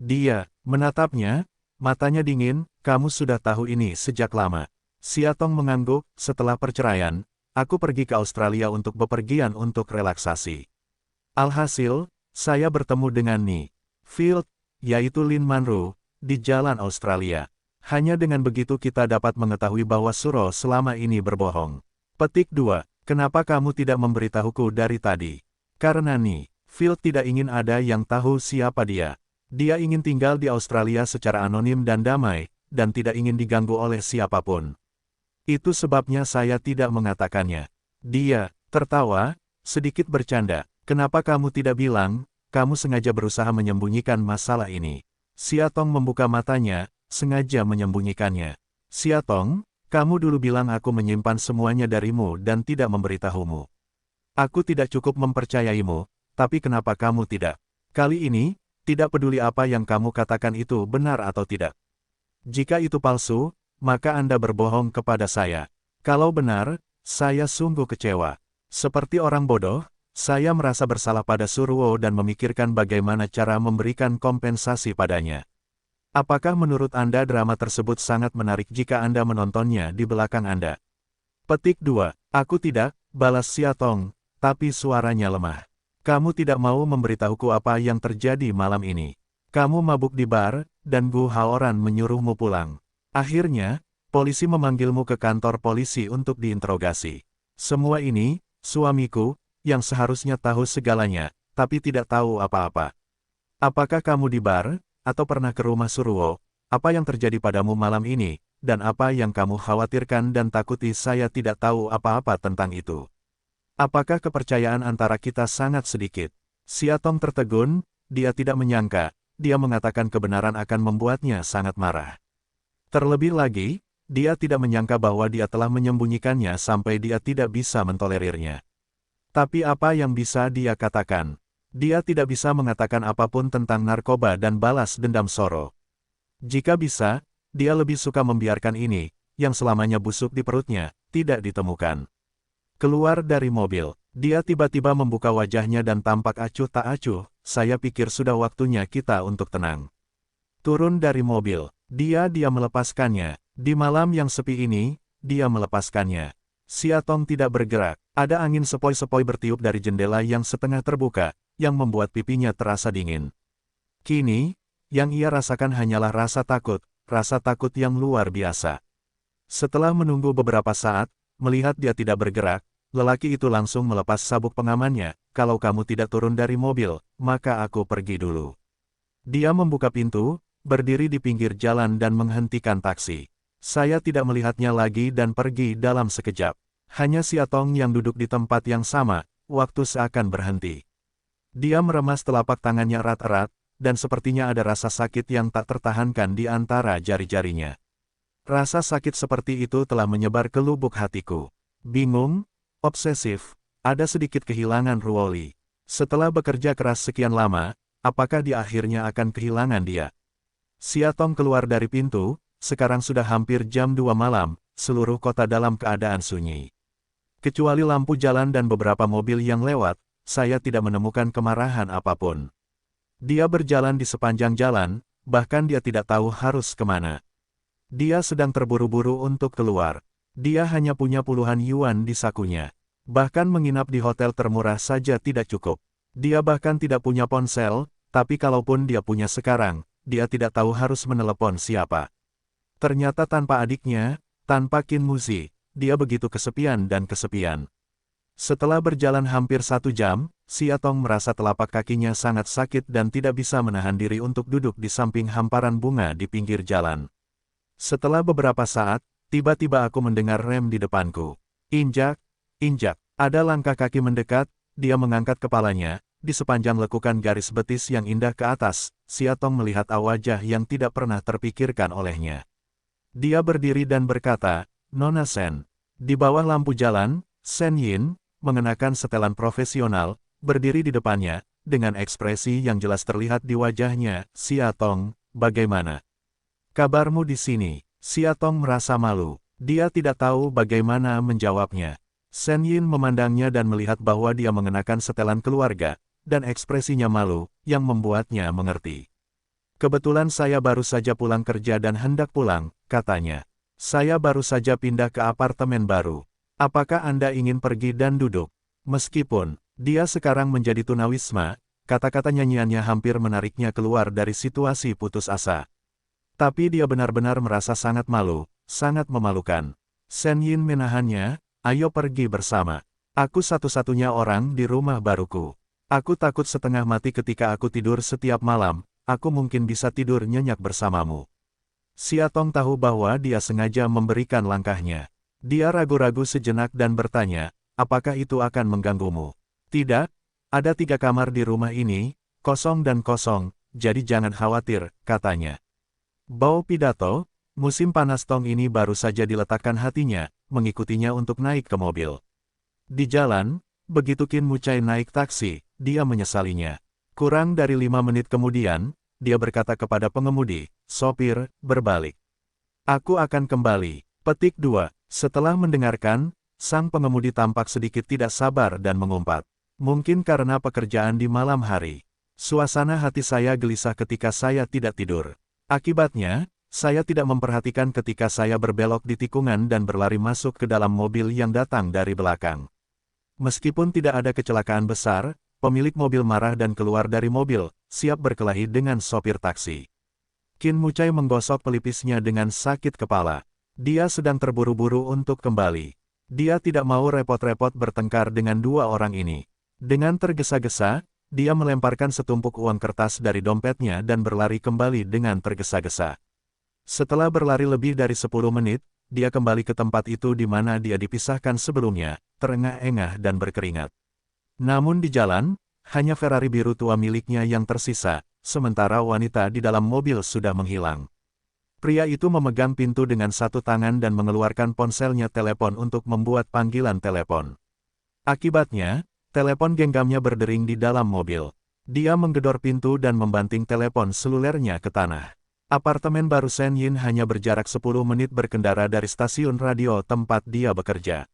Dia menatapnya, matanya dingin, kamu sudah tahu ini sejak lama. Xiatong mengangguk, setelah perceraian, aku pergi ke Australia untuk bepergian untuk relaksasi. Alhasil, saya bertemu dengan Ni Field, yaitu Lin Manru, di jalan Australia. Hanya dengan begitu kita dapat mengetahui bahwa Suro selama ini berbohong. Petik 2. Kenapa kamu tidak memberitahuku dari tadi? Karena Ni Field tidak ingin ada yang tahu siapa dia. Dia ingin tinggal di Australia secara anonim dan damai, dan tidak ingin diganggu oleh siapapun. Itu sebabnya saya tidak mengatakannya. Dia tertawa, sedikit bercanda. Kenapa kamu tidak bilang, kamu sengaja berusaha menyembunyikan masalah ini? Xiatong membuka matanya, sengaja menyembunyikannya. Xiatong, kamu dulu bilang aku menyimpan semuanya darimu dan tidak memberitahumu. Aku tidak cukup mempercayaimu, tapi kenapa kamu tidak? Kali ini, tidak peduli apa yang kamu katakan itu benar atau tidak. Jika itu palsu, maka Anda berbohong kepada saya. Kalau benar, saya sungguh kecewa. Seperti orang bodoh, saya merasa bersalah pada Suruo dan memikirkan bagaimana cara memberikan kompensasi padanya. Apakah menurut Anda drama tersebut sangat menarik jika Anda menontonnya di belakang Anda? Petik 2. Aku tidak, balas Xiatong, tapi suaranya lemah. Kamu tidak mau memberitahuku apa yang terjadi malam ini. Kamu mabuk di bar, dan Gu Haoran menyuruhmu pulang. Akhirnya, polisi memanggilmu ke kantor polisi untuk diinterogasi. Semua ini, suamiku, yang seharusnya tahu segalanya, tapi tidak tahu apa-apa. Apakah kamu di bar, atau pernah ke rumah Suruo? Apa yang terjadi padamu malam ini, dan apa yang kamu khawatirkan dan takuti saya tidak tahu apa-apa tentang itu? Apakah kepercayaan antara kita sangat sedikit? Xiatong tertegun, dia tidak menyangka, dia mengatakan kebenaran akan membuatnya sangat marah. Terlebih lagi, dia tidak menyangka bahwa dia telah menyembunyikannya sampai dia tidak bisa mentolerirnya. Tapi apa yang bisa dia katakan? Dia tidak bisa mengatakan apapun tentang narkoba dan balas dendam Soro. Jika bisa, dia lebih suka membiarkan ini, yang selamanya busuk di perutnya, tidak ditemukan. Keluar dari mobil, dia tiba-tiba membuka wajahnya dan tampak acuh tak acuh, saya pikir sudah waktunya kita untuk tenang. Turun dari mobil. Dia melepaskannya. Di malam yang sepi ini, dia melepaskannya. Xiatong tidak bergerak. Ada angin sepoi-sepoi bertiup dari jendela yang setengah terbuka, yang membuat pipinya terasa dingin. Kini, Yang ia rasakan hanyalah rasa takut yang luar biasa. Setelah menunggu beberapa saat, melihat dia tidak bergerak, lelaki itu langsung melepas sabuk pengamannya. Kalau kamu tidak turun dari mobil, maka aku pergi dulu. Dia membuka pintu, berdiri di pinggir jalan dan menghentikan taksi. Saya tidak melihatnya lagi dan pergi dalam sekejap. Hanya Siatong yang duduk di tempat yang sama, waktu seakan berhenti. Dia meremas telapak tangannya erat-erat, dan sepertinya ada rasa sakit yang tak tertahankan di antara jari-jarinya. Rasa sakit seperti itu telah menyebar ke lubuk hatiku. Bingung, obsesif, ada sedikit kehilangan Ruoli. Setelah bekerja keras sekian lama, apakah dia akhirnya akan kehilangan dia? Siatong keluar dari pintu, sekarang sudah hampir jam 2 malam, seluruh kota dalam keadaan sunyi. Kecuali lampu jalan dan beberapa mobil yang lewat, saya tidak menemukan kemarahan apapun. Dia berjalan di sepanjang jalan, bahkan dia tidak tahu harus kemana. Dia sedang terburu-buru untuk keluar. Dia hanya punya puluhan yuan di sakunya. Bahkan menginap di hotel termurah saja tidak cukup. Dia bahkan tidak punya ponsel, tapi kalaupun dia punya sekarang, dia tidak tahu harus menelepon siapa. Ternyata tanpa adiknya, tanpa Qin Muzi, dia begitu kesepian dan kesepian. Setelah berjalan hampir 1 jam, Siatong merasa telapak kakinya sangat sakit dan tidak bisa menahan diri untuk duduk di samping hamparan bunga di pinggir jalan. Setelah beberapa saat, tiba-tiba aku mendengar rem di depanku. Injak, injak. Ada langkah kaki mendekat, dia mengangkat kepalanya, di sepanjang lekukan garis betis yang indah ke atas, Siatong melihat wajah yang tidak pernah terpikirkan olehnya. Dia berdiri dan berkata, Nona Sen. Di bawah lampu jalan, Sen Yin, mengenakan setelan profesional, berdiri di depannya, dengan ekspresi yang jelas terlihat di wajahnya. Siatong, bagaimana kabarmu di sini? Siatong merasa malu. Dia tidak tahu bagaimana menjawabnya. Sen Yin memandangnya dan melihat bahwa dia mengenakan setelan keluarga, dan ekspresinya malu, yang membuatnya mengerti. Kebetulan saya baru saja pulang kerja dan hendak pulang, katanya. Saya baru saja pindah ke apartemen baru. Apakah Anda ingin pergi dan duduk? Meskipun dia sekarang menjadi tunawisma, kata-kata nyanyiannya hampir menariknya keluar dari situasi putus asa. Tapi dia benar-benar merasa sangat malu, sangat memalukan. Sen Yin menahannya, ayo pergi bersama. Aku satu-satunya orang di rumah baruku. Aku takut setengah mati ketika aku tidur setiap malam, aku mungkin bisa tidur nyenyak bersamamu. Siatong tahu bahwa dia sengaja memberikan langkahnya. Dia ragu-ragu sejenak dan bertanya, apakah itu akan mengganggumu? Tidak, ada 3 kamar di rumah ini, kosong dan kosong, jadi jangan khawatir, katanya. Bau pidato, musim panas Tong ini baru saja diletakkan hatinya, mengikutinya untuk naik ke mobil. Di jalan, begitu Qin Mucai naik taksi, dia menyesalinya. Kurang dari 5 menit kemudian, dia berkata kepada pengemudi, sopir, berbalik. Aku akan kembali. Petik 2. Setelah mendengarkan, sang pengemudi tampak sedikit tidak sabar dan mengumpat. Mungkin karena pekerjaan di malam hari. Suasana hati saya gelisah ketika saya tidak tidur. Akibatnya, saya tidak memperhatikan ketika saya berbelok di tikungan dan berlari masuk ke dalam mobil yang datang dari belakang. Meskipun tidak ada kecelakaan besar, pemilik mobil marah dan keluar dari mobil, siap berkelahi dengan sopir taksi. Qin Mucai menggosok pelipisnya dengan sakit kepala. Dia sedang terburu-buru untuk kembali. Dia tidak mau repot-repot bertengkar dengan 2 orang ini. Dengan tergesa-gesa, dia melemparkan setumpuk uang kertas dari dompetnya dan berlari kembali dengan tergesa-gesa. Setelah berlari lebih dari 10 menit, dia kembali ke tempat itu di mana dia dipisahkan sebelumnya, terengah-engah dan berkeringat. Namun di jalan, hanya Ferrari biru tua miliknya yang tersisa, sementara wanita di dalam mobil sudah menghilang. Pria itu memegang pintu dengan satu tangan dan mengeluarkan ponselnya telepon untuk membuat panggilan telepon. Akibatnya, telepon genggamnya berdering di dalam mobil. Dia menggedor pintu dan membanting telepon selulernya ke tanah. Apartemen baru Sen Yin hanya berjarak 10 menit berkendara dari stasiun radio tempat dia bekerja.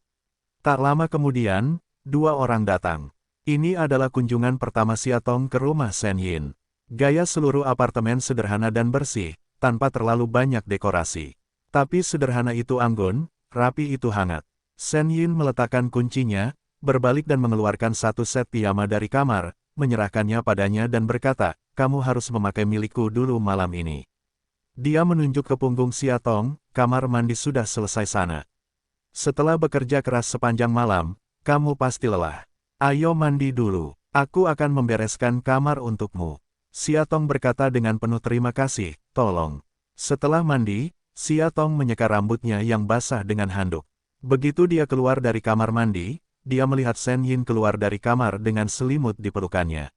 Tak lama kemudian, 2 orang datang. Ini adalah kunjungan pertama Siatong ke rumah Sen Yin. Gaya seluruh apartemen sederhana dan bersih, tanpa terlalu banyak dekorasi. Tapi sederhana itu anggun, rapi itu hangat. Sen Yin meletakkan kuncinya, berbalik dan mengeluarkan satu set piyama dari kamar, menyerahkannya padanya dan berkata, kamu harus memakai milikku dulu malam ini. Dia menunjuk ke punggung Siatong, kamar mandi sudah selesai sana. Setelah bekerja keras sepanjang malam, kamu pasti lelah. Ayo mandi dulu, aku akan membereskan kamar untukmu. Siatong berkata dengan penuh terima kasih, tolong. Setelah mandi, Siatong menyeka rambutnya yang basah dengan handuk. Begitu dia keluar dari kamar mandi, dia melihat Shen Yin keluar dari kamar dengan selimut di pelukannya.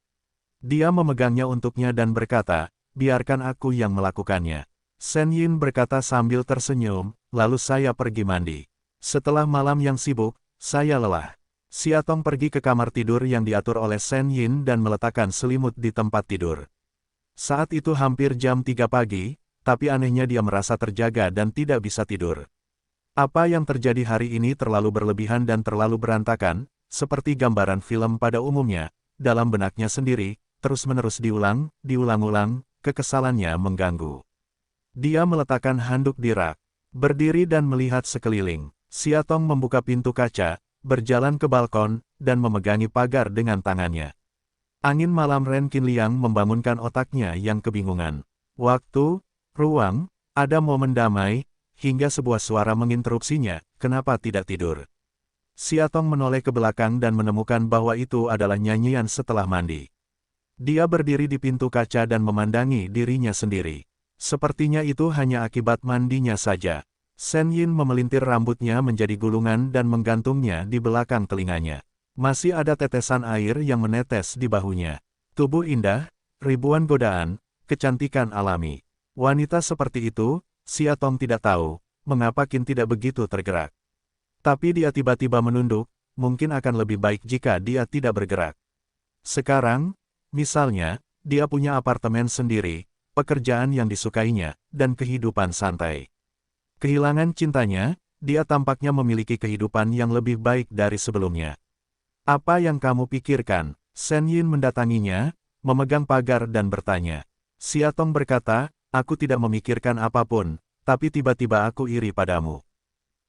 Dia memegangnya untuknya dan berkata, biarkan aku yang melakukannya. Shen Yin berkata sambil tersenyum, lalu saya pergi mandi. Setelah malam yang sibuk, saya lelah. Siatong pergi ke kamar tidur yang diatur oleh Shen Yin dan meletakkan selimut di tempat tidur. Saat itu hampir jam 3 pagi, tapi anehnya dia merasa terjaga dan tidak bisa tidur. Apa yang terjadi hari ini terlalu berlebihan dan terlalu berantakan, seperti gambaran film pada umumnya, dalam benaknya sendiri, terus-menerus diulang-ulang, kekesalannya mengganggu. Dia meletakkan handuk di rak, berdiri dan melihat sekeliling. Siatong membuka pintu kaca, berjalan ke balkon, dan memegangi pagar dengan tangannya. Angin malam Ren Qinliang membangunkan otaknya yang kebingungan. Waktu, ruang, ada momen damai, hingga sebuah suara menginterupsinya, kenapa tidak tidur? Siatong menoleh ke belakang dan menemukan bahwa itu adalah nyanyian setelah mandi. Dia berdiri di pintu kaca dan memandangi dirinya sendiri. Sepertinya itu hanya akibat mandinya saja. Shen Yin memelintir rambutnya menjadi gulungan dan menggantungnya di belakang telinganya. Masih ada tetesan air yang menetes di bahunya. Tubuh indah, ribuan godaan, kecantikan alami. Wanita seperti itu, Siatong tidak tahu, mengapa Qin tidak begitu tergerak. Tapi dia tiba-tiba menunduk, mungkin akan lebih baik jika dia tidak bergerak. Sekarang, misalnya, dia punya apartemen sendiri, pekerjaan yang disukainya, dan kehidupan santai. Kehilangan cintanya, dia tampaknya memiliki kehidupan yang lebih baik dari sebelumnya. Apa yang kamu pikirkan? Shen Yin mendatanginya, memegang pagar dan bertanya. Siatong berkata, aku tidak memikirkan apapun, tapi tiba-tiba aku iri padamu.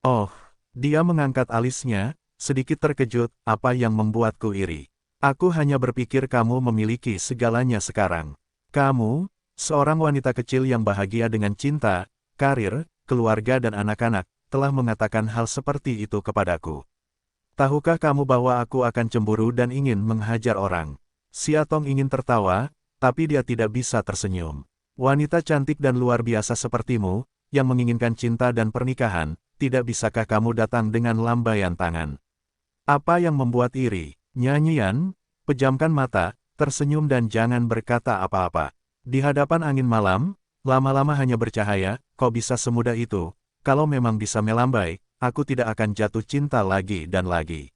Oh, dia mengangkat alisnya, sedikit terkejut, apa yang membuatku iri? Aku hanya berpikir kamu memiliki segalanya sekarang. Kamu, seorang wanita kecil yang bahagia dengan cinta, karir, keluarga dan anak-anak, telah mengatakan hal seperti itu kepadaku. Tahukah kamu bahwa aku akan cemburu dan ingin menghajar orang? Siatong ingin tertawa, tapi dia tidak bisa tersenyum. Wanita cantik dan luar biasa sepertimu, yang menginginkan cinta dan pernikahan, tidak bisakah kamu datang dengan lambaian tangan? Apa yang membuat iri? Nyanyian, pejamkan mata, tersenyum dan jangan berkata apa-apa. Di hadapan angin malam, lama-lama hanya bercahaya, kok bisa semudah itu? Kalau memang bisa melambai, aku tidak akan jatuh cinta lagi dan lagi.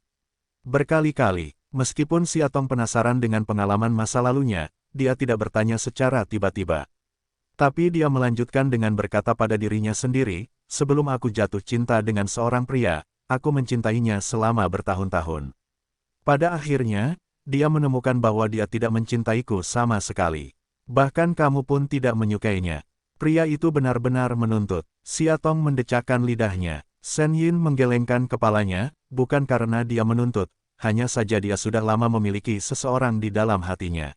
Berkali-kali, meskipun Siatong penasaran dengan pengalaman masa lalunya, dia tidak bertanya secara tiba-tiba. Tapi dia melanjutkan dengan berkata pada dirinya sendiri, sebelum aku jatuh cinta dengan seorang pria, aku mencintainya selama bertahun-tahun. Pada akhirnya, dia menemukan bahwa dia tidak mencintaiku sama sekali. Bahkan kamu pun tidak menyukainya. Pria itu benar-benar menuntut. Siatong mendecakkan lidahnya. Shen Yin menggelengkan kepalanya, bukan karena dia menuntut, hanya saja dia sudah lama memiliki seseorang di dalam hatinya.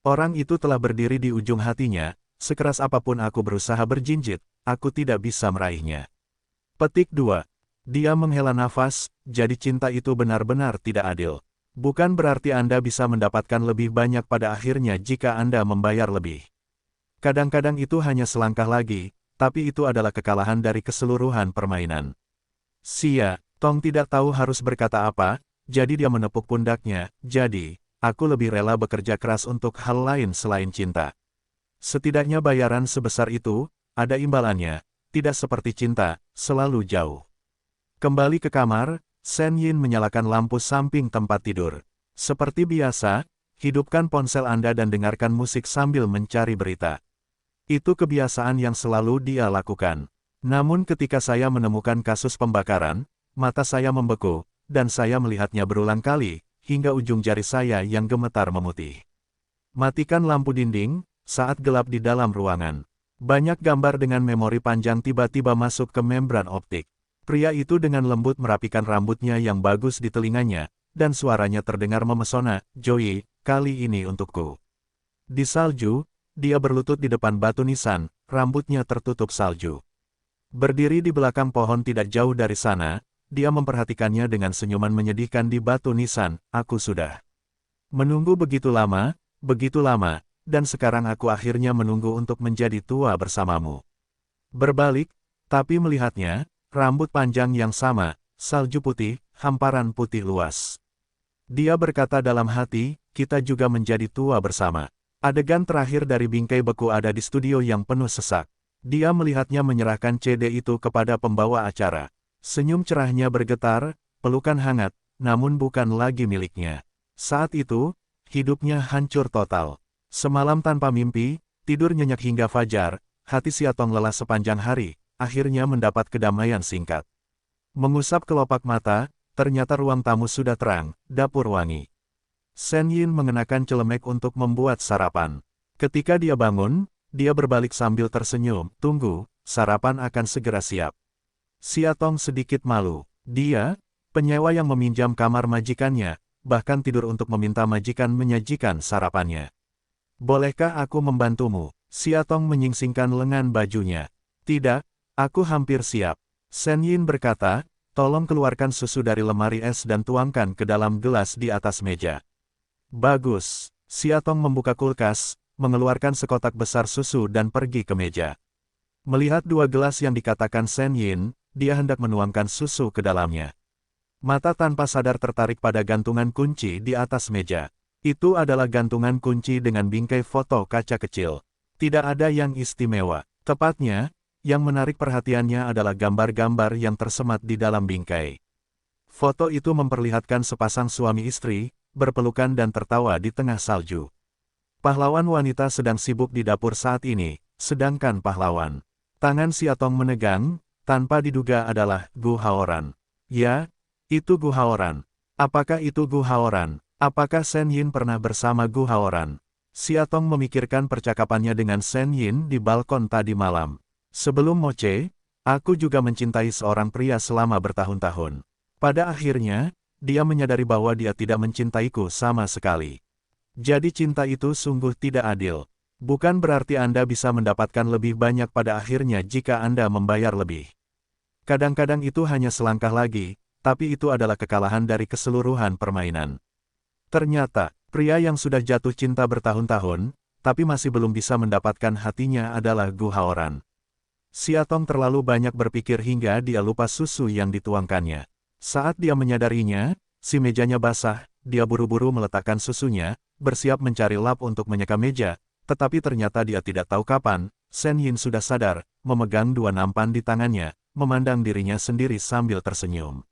Orang itu telah berdiri di ujung hatinya, sekeras apapun aku berusaha berjinjit, aku tidak bisa meraihnya. Petik 2. Dia menghela nafas, jadi cinta itu benar-benar tidak adil. Bukan berarti Anda bisa mendapatkan lebih banyak pada akhirnya jika Anda membayar lebih. Kadang-kadang itu hanya selangkah lagi, tapi itu adalah kekalahan dari keseluruhan permainan. Tong tidak tahu harus berkata apa, jadi dia menepuk pundaknya, jadi, aku lebih rela bekerja keras untuk hal lain selain cinta. Setidaknya bayaran sebesar itu, ada imbalannya, tidak seperti cinta, selalu jauh. Kembali ke kamar, Shen Yin menyalakan lampu samping tempat tidur. Seperti biasa, hidupkan ponsel Anda dan dengarkan musik sambil mencari berita. Itu kebiasaan yang selalu dia lakukan. Namun ketika saya menemukan kasus pembakaran, mata saya membeku, dan saya melihatnya berulang kali, hingga ujung jari saya yang gemetar memutih. Matikan lampu dinding, saat gelap di dalam ruangan. Banyak gambar dengan memori panjang tiba-tiba masuk ke membran optik. Pria itu dengan lembut merapikan rambutnya yang bagus di telinganya, dan suaranya terdengar memesona, Joey, kali ini untukku. Di salju, dia berlutut di depan batu nisan, rambutnya tertutup salju. Berdiri di belakang pohon tidak jauh dari sana, dia memperhatikannya dengan senyuman menyedihkan di batu nisan. Aku sudah menunggu begitu lama, dan sekarang aku akhirnya menunggu untuk menjadi tua bersamamu. Berbalik, tapi melihatnya, rambut panjang yang sama, salju putih, hamparan putih luas. Dia berkata dalam hati, kita juga menjadi tua bersama. Adegan terakhir dari Bingkai Beku ada di studio yang penuh sesak. Dia melihatnya menyerahkan CD itu kepada pembawa acara. Senyum cerahnya bergetar, pelukan hangat, namun bukan lagi miliknya. Saat itu, hidupnya hancur total. Semalam tanpa mimpi, tidur nyenyak hingga fajar, hati Siatong lelah sepanjang hari, akhirnya mendapat kedamaian singkat. Mengusap kelopak mata, ternyata ruang tamu sudah terang, dapur wangi. Shen Yin mengenakan celemek untuk membuat sarapan. Ketika dia bangun, dia berbalik sambil tersenyum, tunggu, sarapan akan segera siap. Siatong sedikit malu. Dia, penyewa yang meminjam kamar majikannya, bahkan tidur untuk meminta majikan menyajikan sarapannya. Bolehkah aku membantumu? Siatong menyingsingkan lengan bajunya. Tidak, aku hampir siap. Shen Yin berkata, tolong keluarkan susu dari lemari es dan tuangkan ke dalam gelas di atas meja. Bagus. Siatong membuka kulkas, mengeluarkan sekotak besar susu dan pergi ke meja. Melihat dua gelas yang dikatakan Shen Yin, dia hendak menuangkan susu ke dalamnya. Mata tanpa sadar tertarik pada gantungan kunci di atas meja. Itu adalah gantungan kunci dengan bingkai foto kaca kecil. Tidak ada yang istimewa. Tepatnya, yang menarik perhatiannya adalah gambar-gambar yang tersemat di dalam bingkai. Foto itu memperlihatkan sepasang suami istri, berpelukan dan tertawa di tengah salju. Pahlawan wanita sedang sibuk di dapur saat ini, sedangkan pahlawan. Tangan Siatong menegang, tanpa diduga adalah Gu Haoran. Ya, itu Gu Haoran. Apakah itu Gu Haoran? Apakah Shen Yin pernah bersama Gu Haoran? Siatong memikirkan percakapannya dengan Shen Yin di balkon tadi malam. Sebelum Moche, aku juga mencintai seorang pria selama bertahun-tahun. Pada akhirnya, dia menyadari bahwa dia tidak mencintaiku sama sekali. Jadi cinta itu sungguh tidak adil. Bukan berarti Anda bisa mendapatkan lebih banyak pada akhirnya jika Anda membayar lebih. Kadang-kadang itu hanya selangkah lagi, tapi itu adalah kekalahan dari keseluruhan permainan. Ternyata, pria yang sudah jatuh cinta bertahun-tahun, tapi masih belum bisa mendapatkan hatinya adalah Gu Haoran. Siatong terlalu banyak berpikir hingga dia lupa susu yang dituangkannya. Saat dia menyadarinya, si mejanya basah, dia buru-buru meletakkan susunya, bersiap mencari lap untuk menyeka meja, tetapi ternyata dia tidak tahu kapan, Shen Yin sudah sadar, memegang dua nampan di tangannya, memandang dirinya sendiri sambil tersenyum.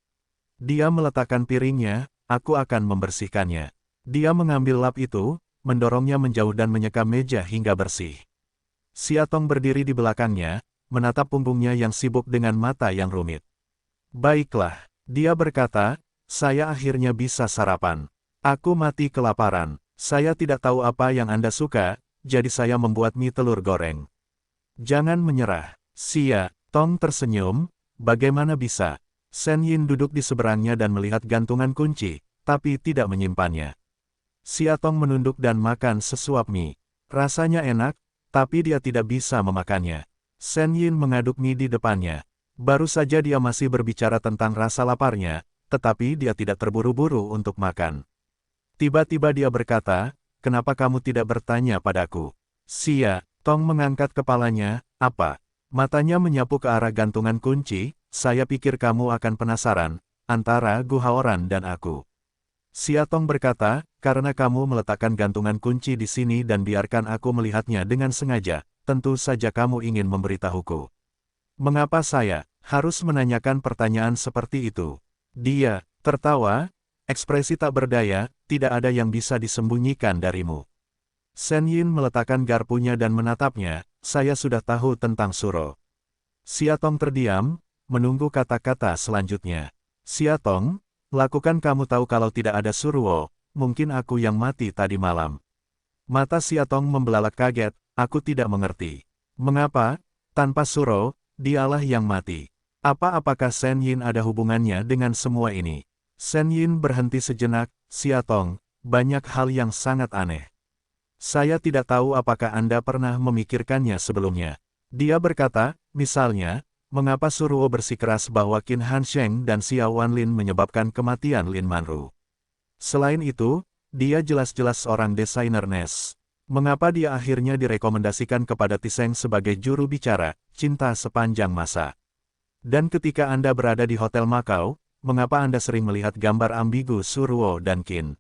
Dia meletakkan piringnya, aku akan membersihkannya. Dia mengambil lap itu, mendorongnya menjauh dan menyeka meja hingga bersih. Siatong berdiri di belakangnya, menatap punggungnya yang sibuk dengan mata yang rumit. Baiklah. Dia berkata, saya akhirnya bisa sarapan. Aku mati kelaparan. Saya tidak tahu apa yang Anda suka, jadi saya membuat mie telur goreng. Jangan menyerah. Siatong tersenyum, bagaimana bisa? Shen Yin duduk di seberangnya dan melihat gantungan kunci, tapi tidak menyimpannya. Siatong menunduk dan makan sesuap mie. Rasanya enak, tapi dia tidak bisa memakannya. Shen Yin mengaduk mie di depannya. Baru saja dia masih berbicara tentang rasa laparnya, tetapi dia tidak terburu-buru untuk makan. Tiba-tiba dia berkata, kenapa kamu tidak bertanya padaku? Siatong mengangkat kepalanya, apa? Matanya menyapu ke arah gantungan kunci, saya pikir kamu akan penasaran, antara Gu Haoran dan aku. Siatong berkata, karena kamu meletakkan gantungan kunci di sini dan biarkan aku melihatnya dengan sengaja, tentu saja kamu ingin memberitahuku. Mengapa saya harus menanyakan pertanyaan seperti itu? Dia tertawa, ekspresi tak berdaya, tidak ada yang bisa disembunyikan darimu. Shen Yin meletakkan garpunya dan menatapnya, saya sudah tahu tentang Suro. Siatong terdiam, menunggu kata-kata selanjutnya. Siatong, lakukan kamu tahu kalau tidak ada Suruo, mungkin aku yang mati tadi malam. Mata Siatong membelalak kaget, aku tidak mengerti. Mengapa, tanpa Suro, dialah yang mati. Apakah Shen Yin ada hubungannya dengan semua ini? Shen Yin berhenti sejenak, Siatong, banyak hal yang sangat aneh. Saya tidak tahu apakah Anda pernah memikirkannya sebelumnya. Dia berkata, misalnya, mengapa Suruo bersikeras bahwa Qin Hansheng dan Xiao Wanlin menyebabkan kematian Lin Manru. Selain itu, dia jelas-jelas seorang desainer NES. Mengapa dia akhirnya direkomendasikan kepada Tiseng sebagai juru bicara, cinta sepanjang masa? Dan ketika Anda berada di Hotel Macau, mengapa Anda sering melihat gambar ambigu Suruo dan Qin?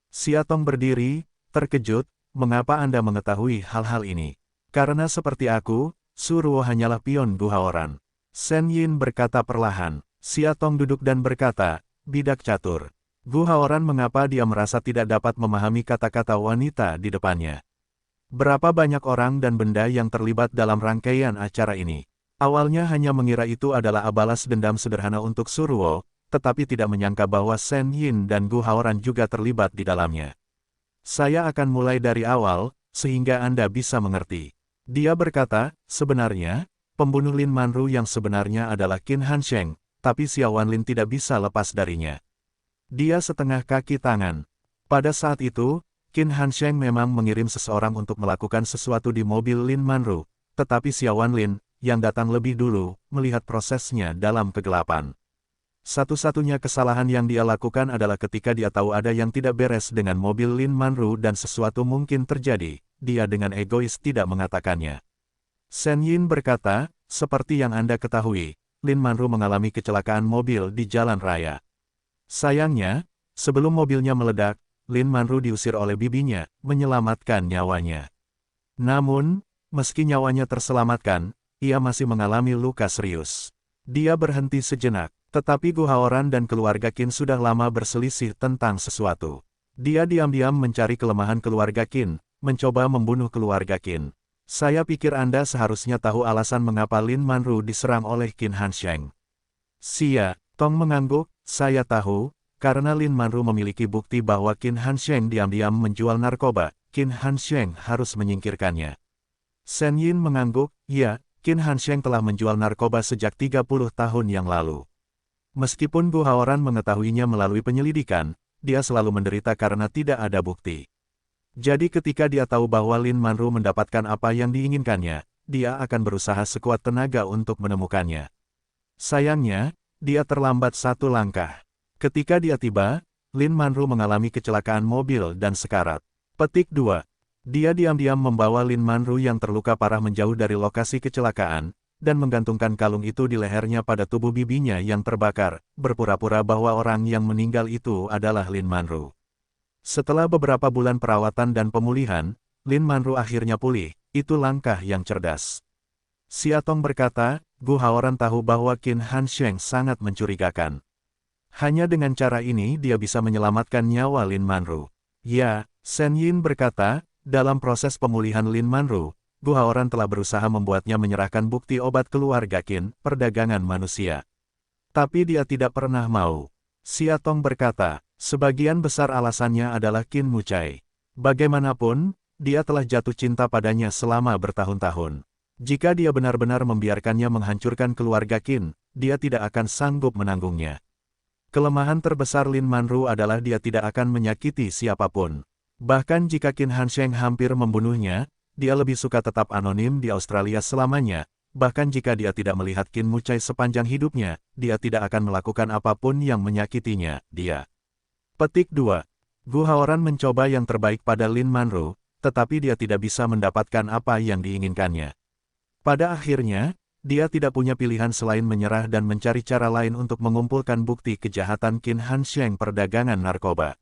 Siatong berdiri, terkejut, mengapa Anda mengetahui hal-hal ini? Karena seperti aku, Suruo hanyalah pion Gu Haoran. Shen Yin berkata perlahan. Siatong duduk dan berkata, bidak catur. Gu Haoran mengapa dia merasa tidak dapat memahami kata-kata wanita di depannya. Berapa banyak orang dan benda yang terlibat dalam rangkaian acara ini. Awalnya hanya mengira itu adalah balas dendam sederhana untuk Suruo, tetapi tidak menyangka bahwa Shen Yin dan Gu Haoran juga terlibat di dalamnya. Saya akan mulai dari awal, sehingga Anda bisa mengerti. Dia berkata, sebenarnya, pembunuh Lin Manru yang sebenarnya adalah Qin Hansheng, tapi Xiao Wanlin tidak bisa lepas darinya. Dia setengah kaki tangan. Pada saat itu, Qin Hansheng memang mengirim seseorang untuk melakukan sesuatu di mobil Lin Manru, tetapi Xiao Wanlin, yang datang lebih dulu, melihat prosesnya dalam kegelapan. Satu-satunya kesalahan yang dia lakukan adalah ketika dia tahu ada yang tidak beres dengan mobil Lin Manru dan sesuatu mungkin terjadi, dia dengan egois tidak mengatakannya. Shen Yin berkata, seperti yang Anda ketahui, Lin Manru mengalami kecelakaan mobil di jalan raya. Sayangnya, sebelum mobilnya meledak, Lin Manru diusir oleh bibinya, menyelamatkan nyawanya. Namun, meski nyawanya terselamatkan, ia masih mengalami luka serius. Dia berhenti sejenak, tetapi Gu Haoran dan keluarga Qin sudah lama berselisih tentang sesuatu. Dia diam-diam mencari kelemahan keluarga Qin, mencoba membunuh keluarga Qin. Saya pikir Anda seharusnya tahu alasan mengapa Lin Manru diserang oleh Qin Hansheng. Xia Tong mengangguk, saya tahu, karena Lin Manru memiliki bukti bahwa Qin Hansheng diam-diam menjual narkoba, Qin Hansheng harus menyingkirkannya. Shen Yin mengangguk, ya, Qin Hansheng telah menjual narkoba sejak 30 tahun yang lalu. Meskipun Gu Haoran mengetahuinya melalui penyelidikan, dia selalu menderita karena tidak ada bukti. Jadi ketika dia tahu bahwa Lin Manru mendapatkan apa yang diinginkannya, dia akan berusaha sekuat tenaga untuk menemukannya. Sayangnya, dia terlambat satu langkah. Ketika dia tiba, Lin Manru mengalami kecelakaan mobil dan sekarat. Petik 2. Dia diam-diam membawa Lin Manru yang terluka parah menjauh dari lokasi kecelakaan, dan menggantungkan kalung itu di lehernya pada tubuh bibinya yang terbakar, berpura-pura bahwa orang yang meninggal itu adalah Lin Manru. Setelah beberapa bulan perawatan dan pemulihan, Lin Manru akhirnya pulih, itu langkah yang cerdas. Siatong berkata, Gu Haoran tahu bahwa Qin Hansheng sangat mencurigakan. Hanya dengan cara ini dia bisa menyelamatkan nyawa Lin Manru. Ya, Shen Yin berkata, dalam proses pemulihan Lin Manru, Gu Haoran telah berusaha membuatnya menyerahkan bukti obat keluarga Qin, perdagangan manusia. Tapi dia tidak pernah mau. Siatong berkata, sebagian besar alasannya adalah Qin Mucai. Bagaimanapun, dia telah jatuh cinta padanya selama bertahun-tahun. Jika dia benar-benar membiarkannya menghancurkan keluarga Qin, dia tidak akan sanggup menanggungnya. Kelemahan terbesar Lin Manru adalah dia tidak akan menyakiti siapapun. Bahkan jika Qin Hansheng hampir membunuhnya, dia lebih suka tetap anonim di Australia selamanya. Bahkan jika dia tidak melihat Qin Mucai sepanjang hidupnya, dia tidak akan melakukan apapun yang menyakitinya, dia. Petik 2. Gu Haoran mencoba yang terbaik pada Lin Manru, tetapi dia tidak bisa mendapatkan apa yang diinginkannya. Pada akhirnya, dia tidak punya pilihan selain menyerah dan mencari cara lain untuk mengumpulkan bukti kejahatan Qin Hansheng perdagangan narkoba.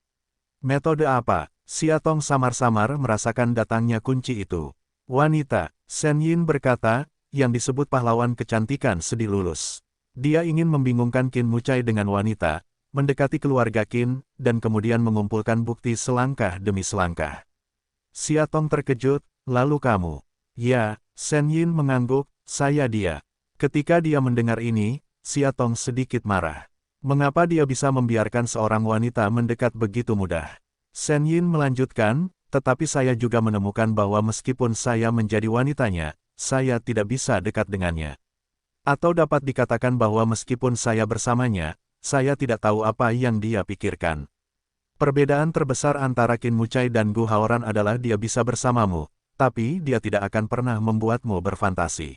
Metode apa? Siatong samar-samar merasakan datangnya kunci itu. Wanita, Shen Yin berkata, yang disebut pahlawan kecantikan sedih lulus. Dia ingin membingungkan Qin Mucai dengan wanita, mendekati keluarga Qin, dan kemudian mengumpulkan bukti selangkah demi selangkah. Siatong terkejut, lalu kamu? Ya, Shen Yin mengangguk, saya dia. Ketika dia mendengar ini, Siatong sedikit marah. Mengapa dia bisa membiarkan seorang wanita mendekat begitu mudah? Shen Yin melanjutkan, tetapi saya juga menemukan bahwa meskipun saya menjadi wanitanya, saya tidak bisa dekat dengannya. Atau dapat dikatakan bahwa meskipun saya bersamanya, saya tidak tahu apa yang dia pikirkan. Perbedaan terbesar antara Qin Mucai dan Gu Haoran adalah dia bisa bersamamu, tapi dia tidak akan pernah membuatmu berfantasi.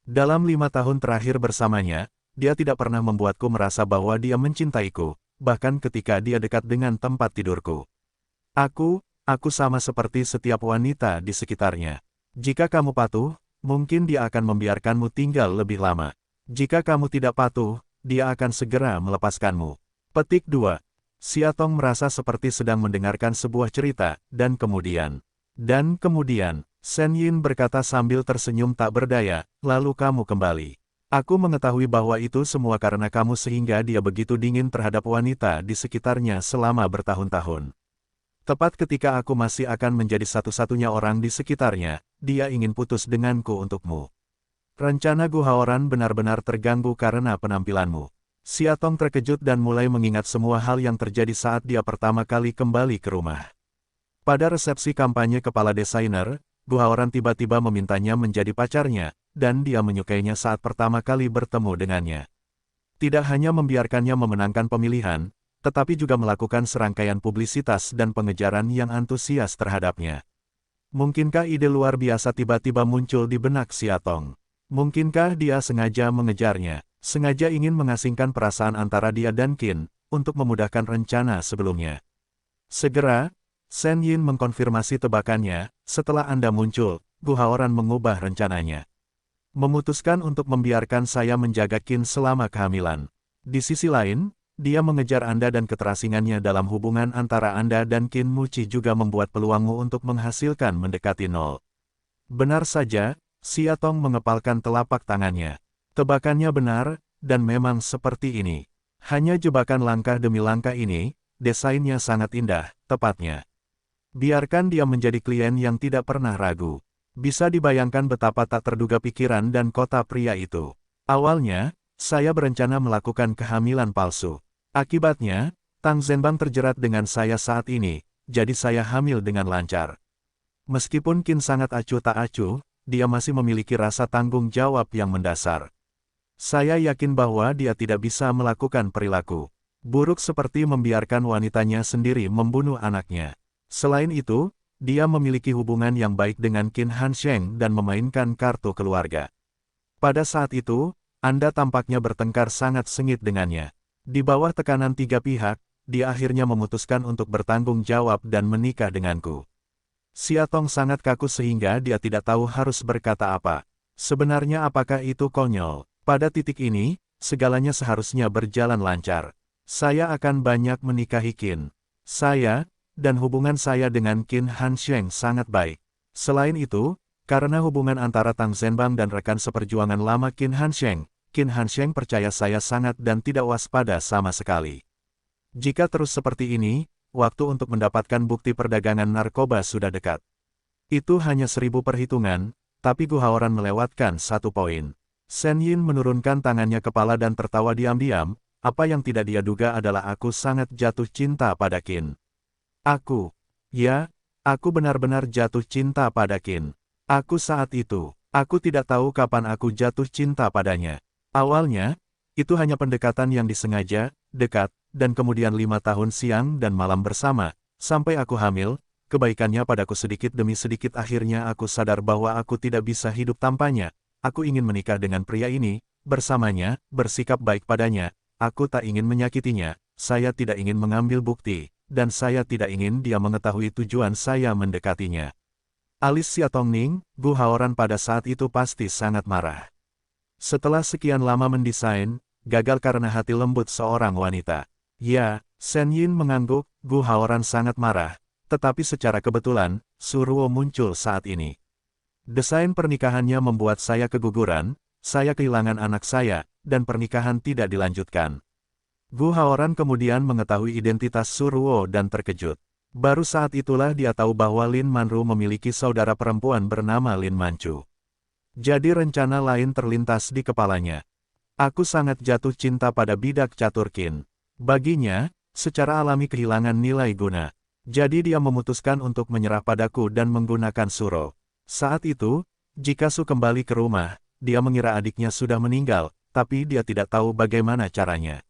Dalam 5 tahun terakhir bersamanya, dia tidak pernah membuatku merasa bahwa dia mencintaiku, bahkan ketika dia dekat dengan tempat tidurku. Aku sama seperti setiap wanita di sekitarnya. Jika kamu patuh, mungkin dia akan membiarkanmu tinggal lebih lama. Jika kamu tidak patuh, dia akan segera melepaskanmu. Petik 2. Xiatong merasa seperti sedang mendengarkan sebuah cerita, dan kemudian, Shen Yin berkata sambil tersenyum tak berdaya, lalu kamu kembali. Aku mengetahui bahwa itu semua karena kamu sehingga dia begitu dingin terhadap wanita di sekitarnya selama bertahun-tahun. Tepat ketika aku masih akan menjadi satu-satunya orang di sekitarnya, dia ingin putus denganku untukmu. Rencana Gu Haoran benar-benar terganggu karena penampilanmu. Xiatong terkejut dan mulai mengingat semua hal yang terjadi saat dia pertama kali kembali ke rumah. Pada resepsi kampanye kepala desainer, Gu Haoran tiba-tiba memintanya menjadi pacarnya, dan dia menyukainya saat pertama kali bertemu dengannya. Tidak hanya membiarkannya memenangkan pemilihan, tetapi juga melakukan serangkaian publisitas dan pengejaran yang antusias terhadapnya. Mungkinkah ide luar biasa tiba-tiba muncul di benak Xiatong? Mungkinkah dia sengaja mengejarnya? Sengaja ingin mengasingkan perasaan antara dia dan Qin, untuk memudahkan rencana sebelumnya. Segera, Shen Yin mengkonfirmasi tebakannya, setelah Anda muncul, Gu Haoran mengubah rencananya. Memutuskan untuk membiarkan saya menjaga Qin selama kehamilan. Di sisi lain, dia mengejar Anda dan keterasingannya dalam hubungan antara Anda dan Qin Muci juga membuat peluangmu untuk menghasilkan mendekati nol. Benar saja, Xiatong mengepalkan telapak tangannya. Tebakannya benar, dan memang seperti ini. Hanya jebakan langkah demi langkah ini, desainnya sangat indah, tepatnya. Biarkan dia menjadi klien yang tidak pernah ragu. Bisa dibayangkan betapa tak terduga pikiran dan kota pria itu. Awalnya, saya berencana melakukan kehamilan palsu. Akibatnya, Tang Zhenbang terjerat dengan saya saat ini, jadi saya hamil dengan lancar. Meskipun Qin sangat acuh tak acuh, dia masih memiliki rasa tanggung jawab yang mendasar. Saya yakin bahwa dia tidak bisa melakukan perilaku buruk seperti membiarkan wanitanya sendiri membunuh anaknya. Selain itu, dia memiliki hubungan yang baik dengan Qin Hansheng dan memainkan kartu keluarga. Pada saat itu, Anda tampaknya bertengkar sangat sengit dengannya. Di bawah tekanan 3 pihak, dia akhirnya memutuskan untuk bertanggung jawab dan menikah denganku. Xiatong sangat kaku sehingga dia tidak tahu harus berkata apa. Sebenarnya apakah itu konyol? Pada titik ini, segalanya seharusnya berjalan lancar. Saya akan banyak menikahi Qin. Dan hubungan saya dengan Qin Hansheng sangat baik. Selain itu, karena hubungan antara Tang Zhenbang dan rekan seperjuangan lama Qin Hansheng percaya saya sangat dan tidak waspada sama sekali. Jika terus seperti ini, waktu untuk mendapatkan bukti perdagangan narkoba sudah dekat. Itu hanya 1000 perhitungan, tapi Gu Haoran melewatkan 1 poin. Shen Yin menurunkan tangannya kepala dan tertawa diam-diam, apa yang tidak dia duga adalah aku sangat jatuh cinta pada Qin. Aku benar-benar jatuh cinta pada Qin. Aku tidak tahu kapan aku jatuh cinta padanya. Awalnya, itu hanya pendekatan yang disengaja, dekat, dan kemudian 5 tahun siang dan malam bersama, sampai aku hamil, kebaikannya padaku sedikit demi sedikit akhirnya aku sadar bahwa aku tidak bisa hidup tanpanya. Aku ingin menikah dengan pria ini, bersamanya, bersikap baik padanya, aku tak ingin menyakitinya, saya tidak ingin mengambil bukti, dan saya tidak ingin dia mengetahui tujuan saya mendekatinya. Alis Xiatong Ning, Gu Haoran pada saat itu pasti sangat marah. Setelah sekian lama mendesain, gagal karena hati lembut seorang wanita. Ya, Shen Yin mengangguk, Gu Haoran sangat marah, tetapi secara kebetulan, Su Ruo muncul saat ini. Desain pernikahannya membuat saya keguguran, saya kehilangan anak saya, dan pernikahan tidak dilanjutkan. Gu Haoran kemudian mengetahui identitas Su Ruo dan terkejut. Baru saat itulah dia tahu bahwa Lin Manru memiliki saudara perempuan bernama Lin Manchu. Jadi rencana lain terlintas di kepalanya. Aku sangat jatuh cinta pada bidak catur Qin. Baginya, secara alami kehilangan nilai guna. Jadi dia memutuskan untuk menyerah padaku dan menggunakan Suro. Saat itu, jika Su kembali ke rumah, dia mengira adiknya sudah meninggal, tapi dia tidak tahu bagaimana caranya.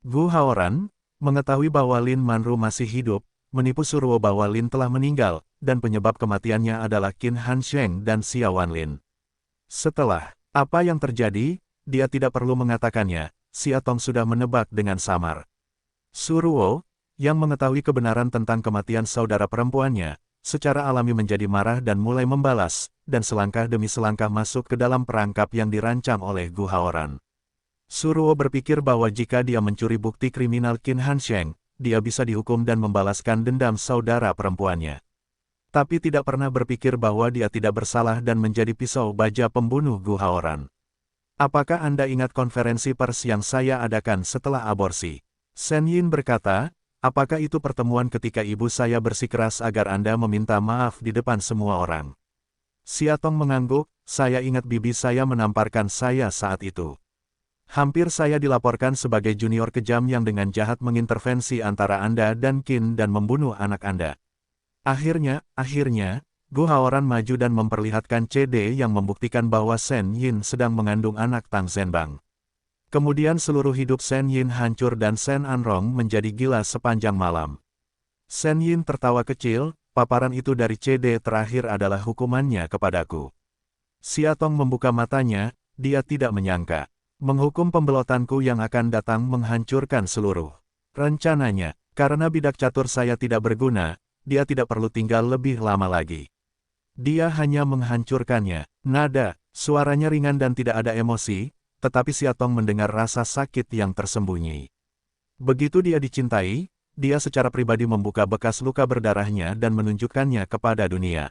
Gu Haoran, Mengetahui bahwa Lin Manru masih hidup, menipu Suruo bahwa Lin telah meninggal, dan penyebab kematiannya adalah Qin Hansheng dan Xia Wanlin. Setelah apa yang terjadi, dia tidak perlu mengatakannya, Xia Tong sudah menebak dengan samar. Suruo, yang mengetahui kebenaran tentang kematian saudara perempuannya, secara alami menjadi marah dan mulai membalas, dan selangkah demi selangkah masuk ke dalam perangkap yang dirancang oleh Gu Haoran. Suruo berpikir bahwa jika dia mencuri bukti kriminal Qin Hansheng, dia bisa dihukum dan membalaskan dendam saudara perempuannya. Tapi tidak pernah berpikir bahwa dia tidak bersalah dan menjadi pisau baja pembunuh Gu Haoran. Apakah Anda ingat konferensi pers yang saya adakan setelah aborsi? Shen Yin berkata, apakah itu pertemuan ketika ibu saya bersikeras agar Anda meminta maaf di depan semua orang? Xia Tong mengangguk, saya ingat bibi saya menamparkan saya saat itu. Hampir saya dilaporkan sebagai junior kejam yang dengan jahat mengintervensi antara Anda dan Qin dan membunuh anak Anda. Akhirnya, Gu Haoran maju dan memperlihatkan CD yang membuktikan bahwa Shen Yin sedang mengandung anak Tang Zhenbang. Kemudian seluruh hidup Shen Yin hancur dan Shen Anrong menjadi gila sepanjang malam. Shen Yin tertawa kecil, paparan itu dari CD terakhir adalah hukumannya kepadaku. Xia Tong membuka matanya, dia tidak menyangka. Menghukum pembelotanku yang akan datang menghancurkan seluruh rencananya. Karena bidak catur saya tidak berguna, dia tidak perlu tinggal lebih lama lagi. Dia hanya menghancurkannya. Nada, suaranya ringan dan tidak ada emosi, tetapi Xia Tong mendengar rasa sakit yang tersembunyi. Begitu dia dicintai, dia secara pribadi membuka bekas luka berdarahnya dan menunjukkannya kepada dunia.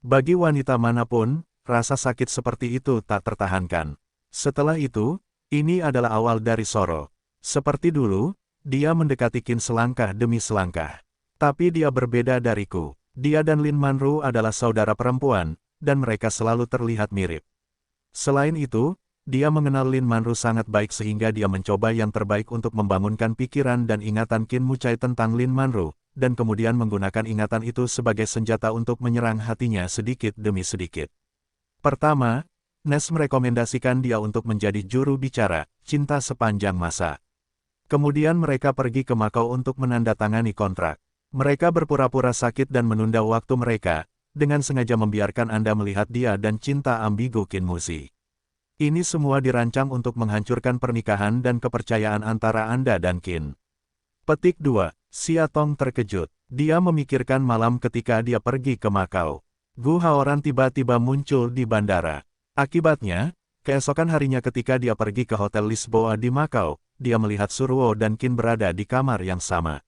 Bagi wanita manapun, rasa sakit seperti itu tak tertahankan. Setelah itu, ini adalah awal dari Soro. Seperti dulu, dia mendekati Qin selangkah demi selangkah. Tapi dia berbeda dariku. Dia dan Lin Manru adalah saudara perempuan, dan mereka selalu terlihat mirip. Selain itu, dia mengenal Lin Manru sangat baik sehingga dia mencoba yang terbaik untuk membangunkan pikiran dan ingatan Qin Mucai tentang Lin Manru, dan kemudian menggunakan ingatan itu sebagai senjata untuk menyerang hatinya sedikit demi sedikit. Pertama, Nes merekomendasikan dia untuk menjadi juru bicara, cinta sepanjang masa. Kemudian mereka pergi ke Makau untuk menandatangani kontrak. Mereka berpura-pura sakit dan menunda waktu mereka, dengan sengaja membiarkan Anda melihat dia dan cinta ambigu Qin Muzi. Ini semua dirancang untuk menghancurkan pernikahan dan kepercayaan antara Anda dan Qin. Petik 2. Xia Tong terkejut. Dia memikirkan malam ketika dia pergi ke Makau. Gu Haoran tiba-tiba muncul di bandara. Akibatnya, keesokan harinya ketika dia pergi ke Hotel Lisboa di Makau, dia melihat Suruo dan Qin berada di kamar yang sama.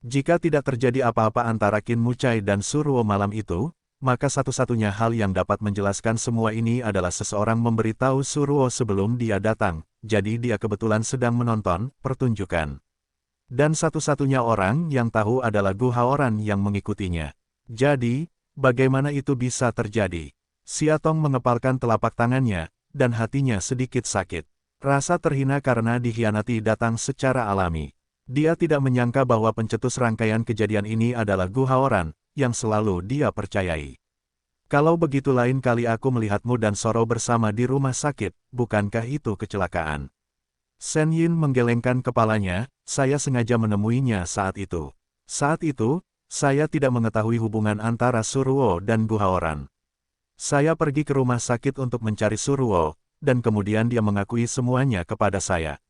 Jika tidak terjadi apa-apa antara Qin Mucai dan Suruo malam itu, maka satu-satunya hal yang dapat menjelaskan semua ini adalah seseorang memberitahu Suruo sebelum dia datang, jadi dia kebetulan sedang menonton pertunjukan. Dan satu-satunya orang yang tahu adalah Gu Haoran yang mengikutinya. Jadi, bagaimana itu bisa terjadi? Xia Tong mengepalkan telapak tangannya, dan hatinya sedikit sakit. Rasa terhina karena dikhianati datang secara alami. Dia tidak menyangka bahwa pencetus rangkaian kejadian ini adalah Gu Haoran, yang selalu dia percayai. Kalau begitu lain kali aku melihatmu dan Soro bersama di rumah sakit, bukankah itu kecelakaan? Shen Yin menggelengkan kepalanya, saya sengaja menemuinya saat itu. Saat itu, saya tidak mengetahui hubungan antara Suruo dan Gu Haoran. Saya pergi ke rumah sakit untuk mencari Suruo, dan kemudian dia mengakui semuanya kepada saya.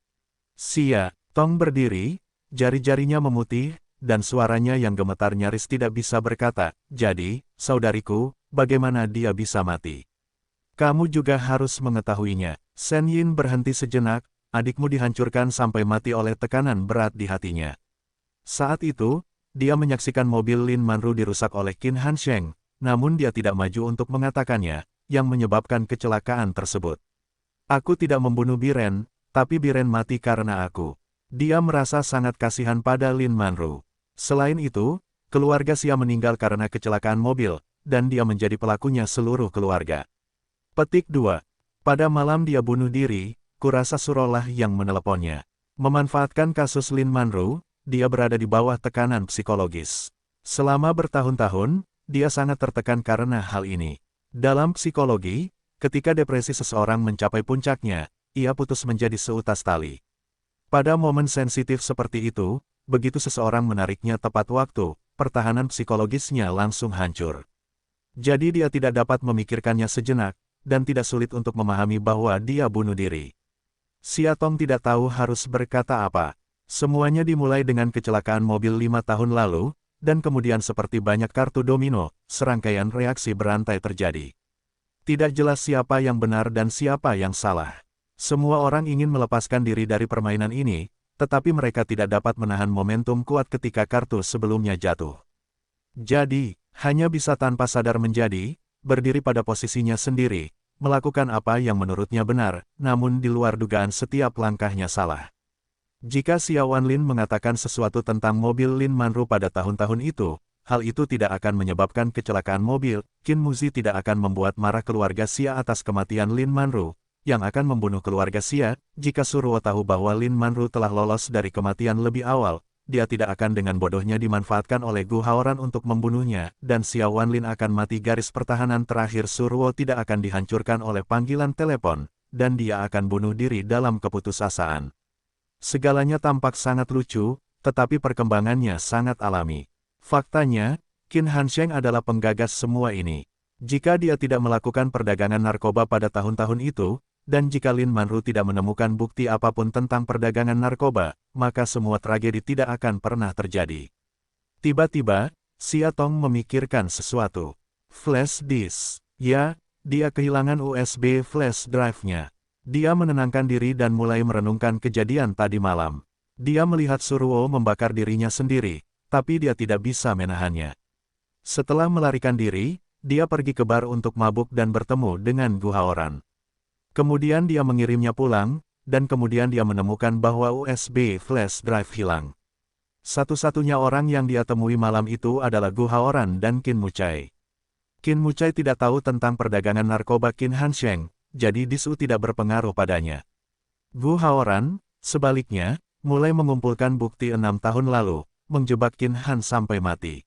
Xia Tong berdiri, jari-jarinya memutih, dan suaranya yang gemetar nyaris tidak bisa berkata, jadi, saudariku, bagaimana dia bisa mati? Kamu juga harus mengetahuinya. Shen Yin berhenti sejenak, adikmu dihancurkan sampai mati oleh tekanan berat di hatinya. Saat itu, dia menyaksikan mobil Lin Manru dirusak oleh Qin Hansheng, namun dia tidak maju untuk mengatakannya, yang menyebabkan kecelakaan tersebut. Aku tidak membunuh Biren, tapi Biren mati karena aku. Dia merasa sangat kasihan pada Lin Manru. Selain itu, keluarga Xia meninggal karena kecelakaan mobil, dan dia menjadi pelakunya seluruh keluarga. Petik 2. Pada malam dia bunuh diri, kurasa Surolah yang meneleponnya. Memanfaatkan kasus Lin Manru, dia berada di bawah tekanan psikologis. Selama bertahun-tahun, dia sangat tertekan karena hal ini. Dalam psikologi, ketika depresi seseorang mencapai puncaknya, ia putus menjadi seutas tali. Pada momen sensitif seperti itu, begitu seseorang menariknya tepat waktu, pertahanan psikologisnya langsung hancur. Jadi dia tidak dapat memikirkannya sejenak, dan tidak sulit untuk memahami bahwa dia bunuh diri. Xia Tong tidak tahu harus berkata apa. Semuanya dimulai dengan kecelakaan mobil 5 tahun lalu, dan kemudian seperti banyak kartu domino, serangkaian reaksi berantai terjadi. Tidak jelas siapa yang benar dan siapa yang salah. Semua orang ingin melepaskan diri dari permainan ini, tetapi mereka tidak dapat menahan momentum kuat ketika kartu sebelumnya jatuh. Jadi, hanya bisa tanpa sadar menjadi, berdiri pada posisinya sendiri, melakukan apa yang menurutnya benar, namun di luar dugaan setiap langkahnya salah. Jika Xia Wanlin mengatakan sesuatu tentang mobil Lin Manru pada tahun-tahun itu, hal itu tidak akan menyebabkan kecelakaan mobil. Qin Muzi tidak akan membuat marah keluarga Xia atas kematian Lin Manru, yang akan membunuh keluarga Xia. Jika Suruo tahu bahwa Lin Manru telah lolos dari kematian lebih awal, dia tidak akan dengan bodohnya dimanfaatkan oleh Gu Haoran untuk membunuhnya, dan Xia Wanlin akan mati. Garis pertahanan terakhir Suruo tidak akan dihancurkan oleh panggilan telepon, dan dia akan bunuh diri dalam keputusasaan. Segalanya tampak sangat lucu, tetapi perkembangannya sangat alami. Faktanya, Qin Hansheng adalah penggagas semua ini. Jika dia tidak melakukan perdagangan narkoba pada tahun-tahun itu, dan jika Lin Manru tidak menemukan bukti apapun tentang perdagangan narkoba, maka semua tragedi tidak akan pernah terjadi. Tiba-tiba, Xia Tong memikirkan sesuatu. Flash disk. Ya, dia kehilangan USB flash drive-nya. Dia menenangkan diri dan mulai merenungkan kejadian tadi malam. Dia melihat Suruo membakar dirinya sendiri, tapi dia tidak bisa menahannya. Setelah melarikan diri, dia pergi ke bar untuk mabuk dan bertemu dengan Gu Haoran. Kemudian dia mengirimnya pulang, dan kemudian dia menemukan bahwa USB flash drive hilang. Satu-satunya orang yang dia temui malam itu adalah Gu Haoran dan Qin Mucai. Qin Mucai tidak tahu tentang perdagangan narkoba Qin Hansheng, jadi Disu tidak berpengaruh padanya. Gu Haoran, sebaliknya, mulai mengumpulkan bukti 6 tahun lalu, menjebak Qin Han sampai mati.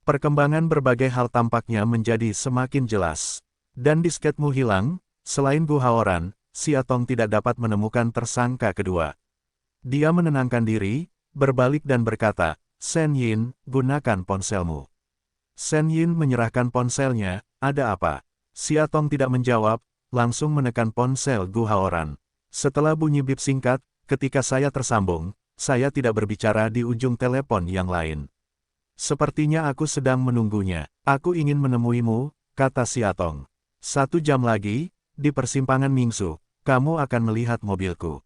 Perkembangan berbagai hal tampaknya menjadi semakin jelas. Dan disketmu hilang, selain Gu Haoran, Xia Tong tidak dapat menemukan tersangka kedua. Dia menenangkan diri, berbalik dan berkata, Shen Yin, gunakan ponselmu. Shen Yin menyerahkan ponselnya, ada apa? Xia Tong tidak menjawab, langsung menekan ponsel Gu Haoran. Setelah bunyi bip singkat, ketika saya tersambung, saya tidak berbicara di ujung telepon yang lain. Sepertinya aku sedang menunggunya. Aku ingin menemuimu, kata Xia Tong. 1 jam lagi, di persimpangan Mingsu, kamu akan melihat mobilku.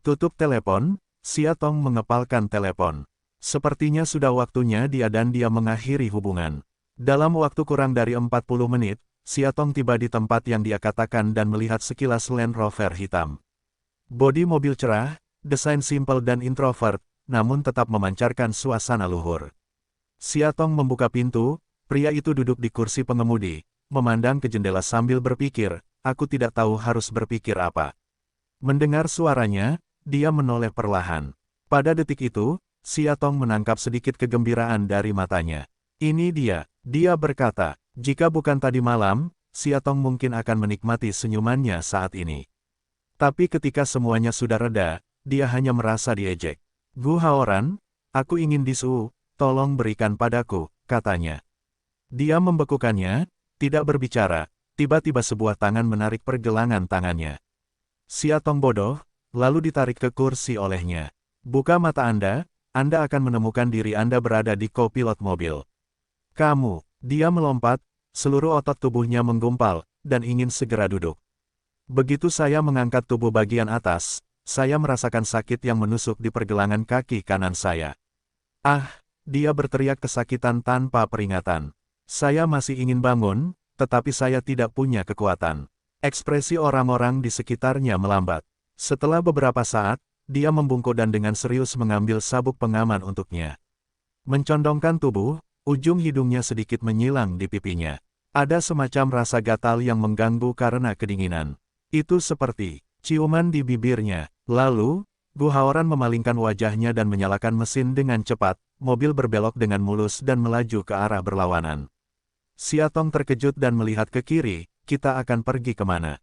Tutup telepon, Xia Tong mengepalkan telepon. Sepertinya sudah waktunya dia dan dia mengakhiri hubungan. Dalam waktu kurang dari 40 menit, Xia Tong tiba di tempat yang dia katakan dan melihat sekilas Land Rover hitam. Bodi mobil cerah, desain simpel dan introvert, namun tetap memancarkan suasana luhur. Xia Tong membuka pintu, pria itu duduk di kursi pengemudi, memandang ke jendela sambil berpikir, aku tidak tahu harus berpikir apa. Mendengar suaranya, dia menoleh perlahan. Pada detik itu, Xia Tong menangkap sedikit kegembiraan dari matanya. Ini dia berkata. Jika bukan tadi malam, Xia Tong mungkin akan menikmati senyumannya saat ini. Tapi ketika semuanya sudah reda, dia hanya merasa diejek. Gu Haoran, aku ingin Disu, tolong berikan padaku, katanya. Dia membekukannya, tidak berbicara, tiba-tiba sebuah tangan menarik pergelangan tangannya. Xia Tong bodoh, lalu ditarik ke kursi olehnya. Buka mata Anda akan menemukan diri Anda berada di kopilot mobil. Kamu, dia melompat, seluruh otot tubuhnya menggumpal, dan ingin segera duduk. Begitu saya mengangkat tubuh bagian atas, saya merasakan sakit yang menusuk di pergelangan kaki kanan saya. Ah, dia berteriak kesakitan tanpa peringatan. Saya masih ingin bangun, tetapi saya tidak punya kekuatan. Ekspresi orang-orang di sekitarnya melambat. Setelah beberapa saat, dia membungkuk dan dengan serius mengambil sabuk pengaman untuknya. Mencondongkan tubuh, ujung hidungnya sedikit menyilang di pipinya. Ada semacam rasa gatal yang mengganggu karena kedinginan. Itu seperti ciuman di bibirnya. Lalu, Gu Haoran memalingkan wajahnya dan menyalakan mesin dengan cepat, mobil berbelok dengan mulus dan melaju ke arah berlawanan. Xia Tong terkejut dan melihat ke kiri, kita akan pergi kemana?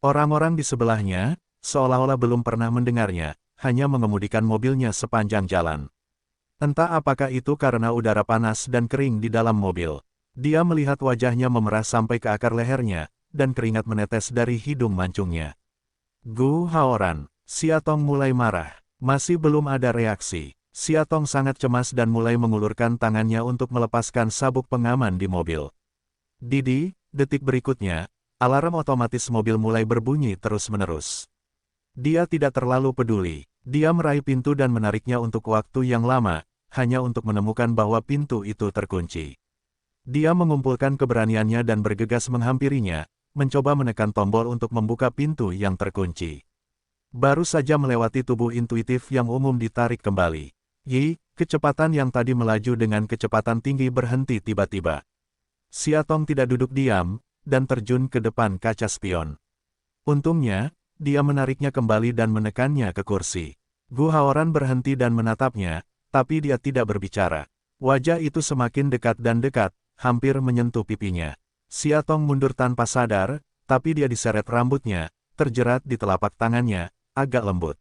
Orang-orang di sebelahnya, seolah-olah belum pernah mendengarnya, hanya mengemudikan mobilnya sepanjang jalan. Entah apakah itu karena udara panas dan kering di dalam mobil. Dia melihat wajahnya memerah sampai ke akar lehernya, dan keringat menetes dari hidung mancungnya. Gu Haoran, Siatong mulai marah. Masih belum ada reaksi. Siatong sangat cemas dan mulai mengulurkan tangannya untuk melepaskan sabuk pengaman di mobil. Detik berikutnya, alarm otomatis mobil mulai berbunyi terus-menerus. Dia tidak terlalu peduli. Dia meraih pintu dan menariknya untuk waktu yang lama, hanya untuk menemukan bahwa pintu itu terkunci. Dia mengumpulkan keberaniannya dan bergegas menghampirinya, mencoba menekan tombol untuk membuka pintu yang terkunci. Baru saja melewati tubuh intuitif yang umum ditarik kembali. Kecepatan yang tadi melaju dengan kecepatan tinggi berhenti tiba-tiba. Siatong tidak duduk diam, dan terjun ke depan kaca spion. Untungnya, dia menariknya kembali dan menekannya ke kursi. Gu Haoran berhenti dan menatapnya, tapi dia tidak berbicara. Wajah itu semakin dekat dan dekat, hampir menyentuh pipinya. Siatong mundur tanpa sadar, tapi dia diseret rambutnya, terjerat di telapak tangannya, agak lembut.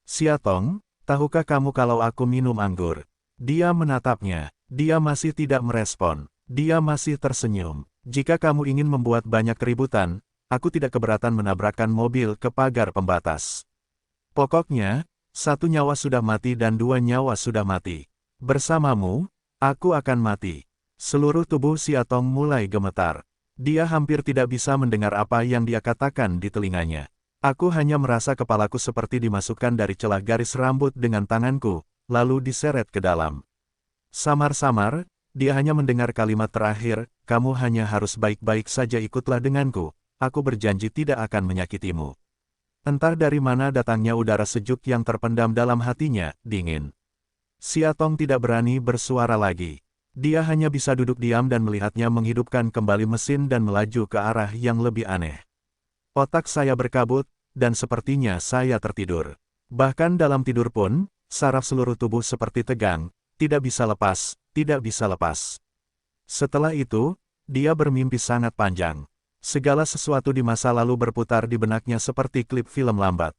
Siatong, tahukah kamu kalau aku minum anggur? Dia menatapnya. Dia masih tidak merespon. Dia masih tersenyum. Jika kamu ingin membuat banyak keributan, aku tidak keberatan menabrakkan mobil ke pagar pembatas. Pokoknya, 1 nyawa sudah mati dan 2 nyawa sudah mati. Bersamamu, aku akan mati. Seluruh tubuh Siatong mulai gemetar. Dia hampir tidak bisa mendengar apa yang dia katakan di telinganya. Aku hanya merasa kepalaku seperti dimasukkan dari celah garis rambut dengan tanganku, lalu diseret ke dalam. Samar-samar, dia hanya mendengar kalimat terakhir, kamu hanya harus baik-baik saja ikutlah denganku, aku berjanji tidak akan menyakitimu. Entah dari mana datangnya udara sejuk yang terpendam dalam hatinya, dingin. Siatong tidak berani bersuara lagi. Dia hanya bisa duduk diam dan melihatnya menghidupkan kembali mesin dan melaju ke arah yang lebih aneh. Otak saya berkabut, dan sepertinya saya tertidur. Bahkan dalam tidur pun, saraf seluruh tubuh seperti tegang, tidak bisa lepas, tidak bisa lepas. Setelah itu, dia bermimpi sangat panjang. Segala sesuatu di masa lalu berputar di benaknya seperti klip film lambat.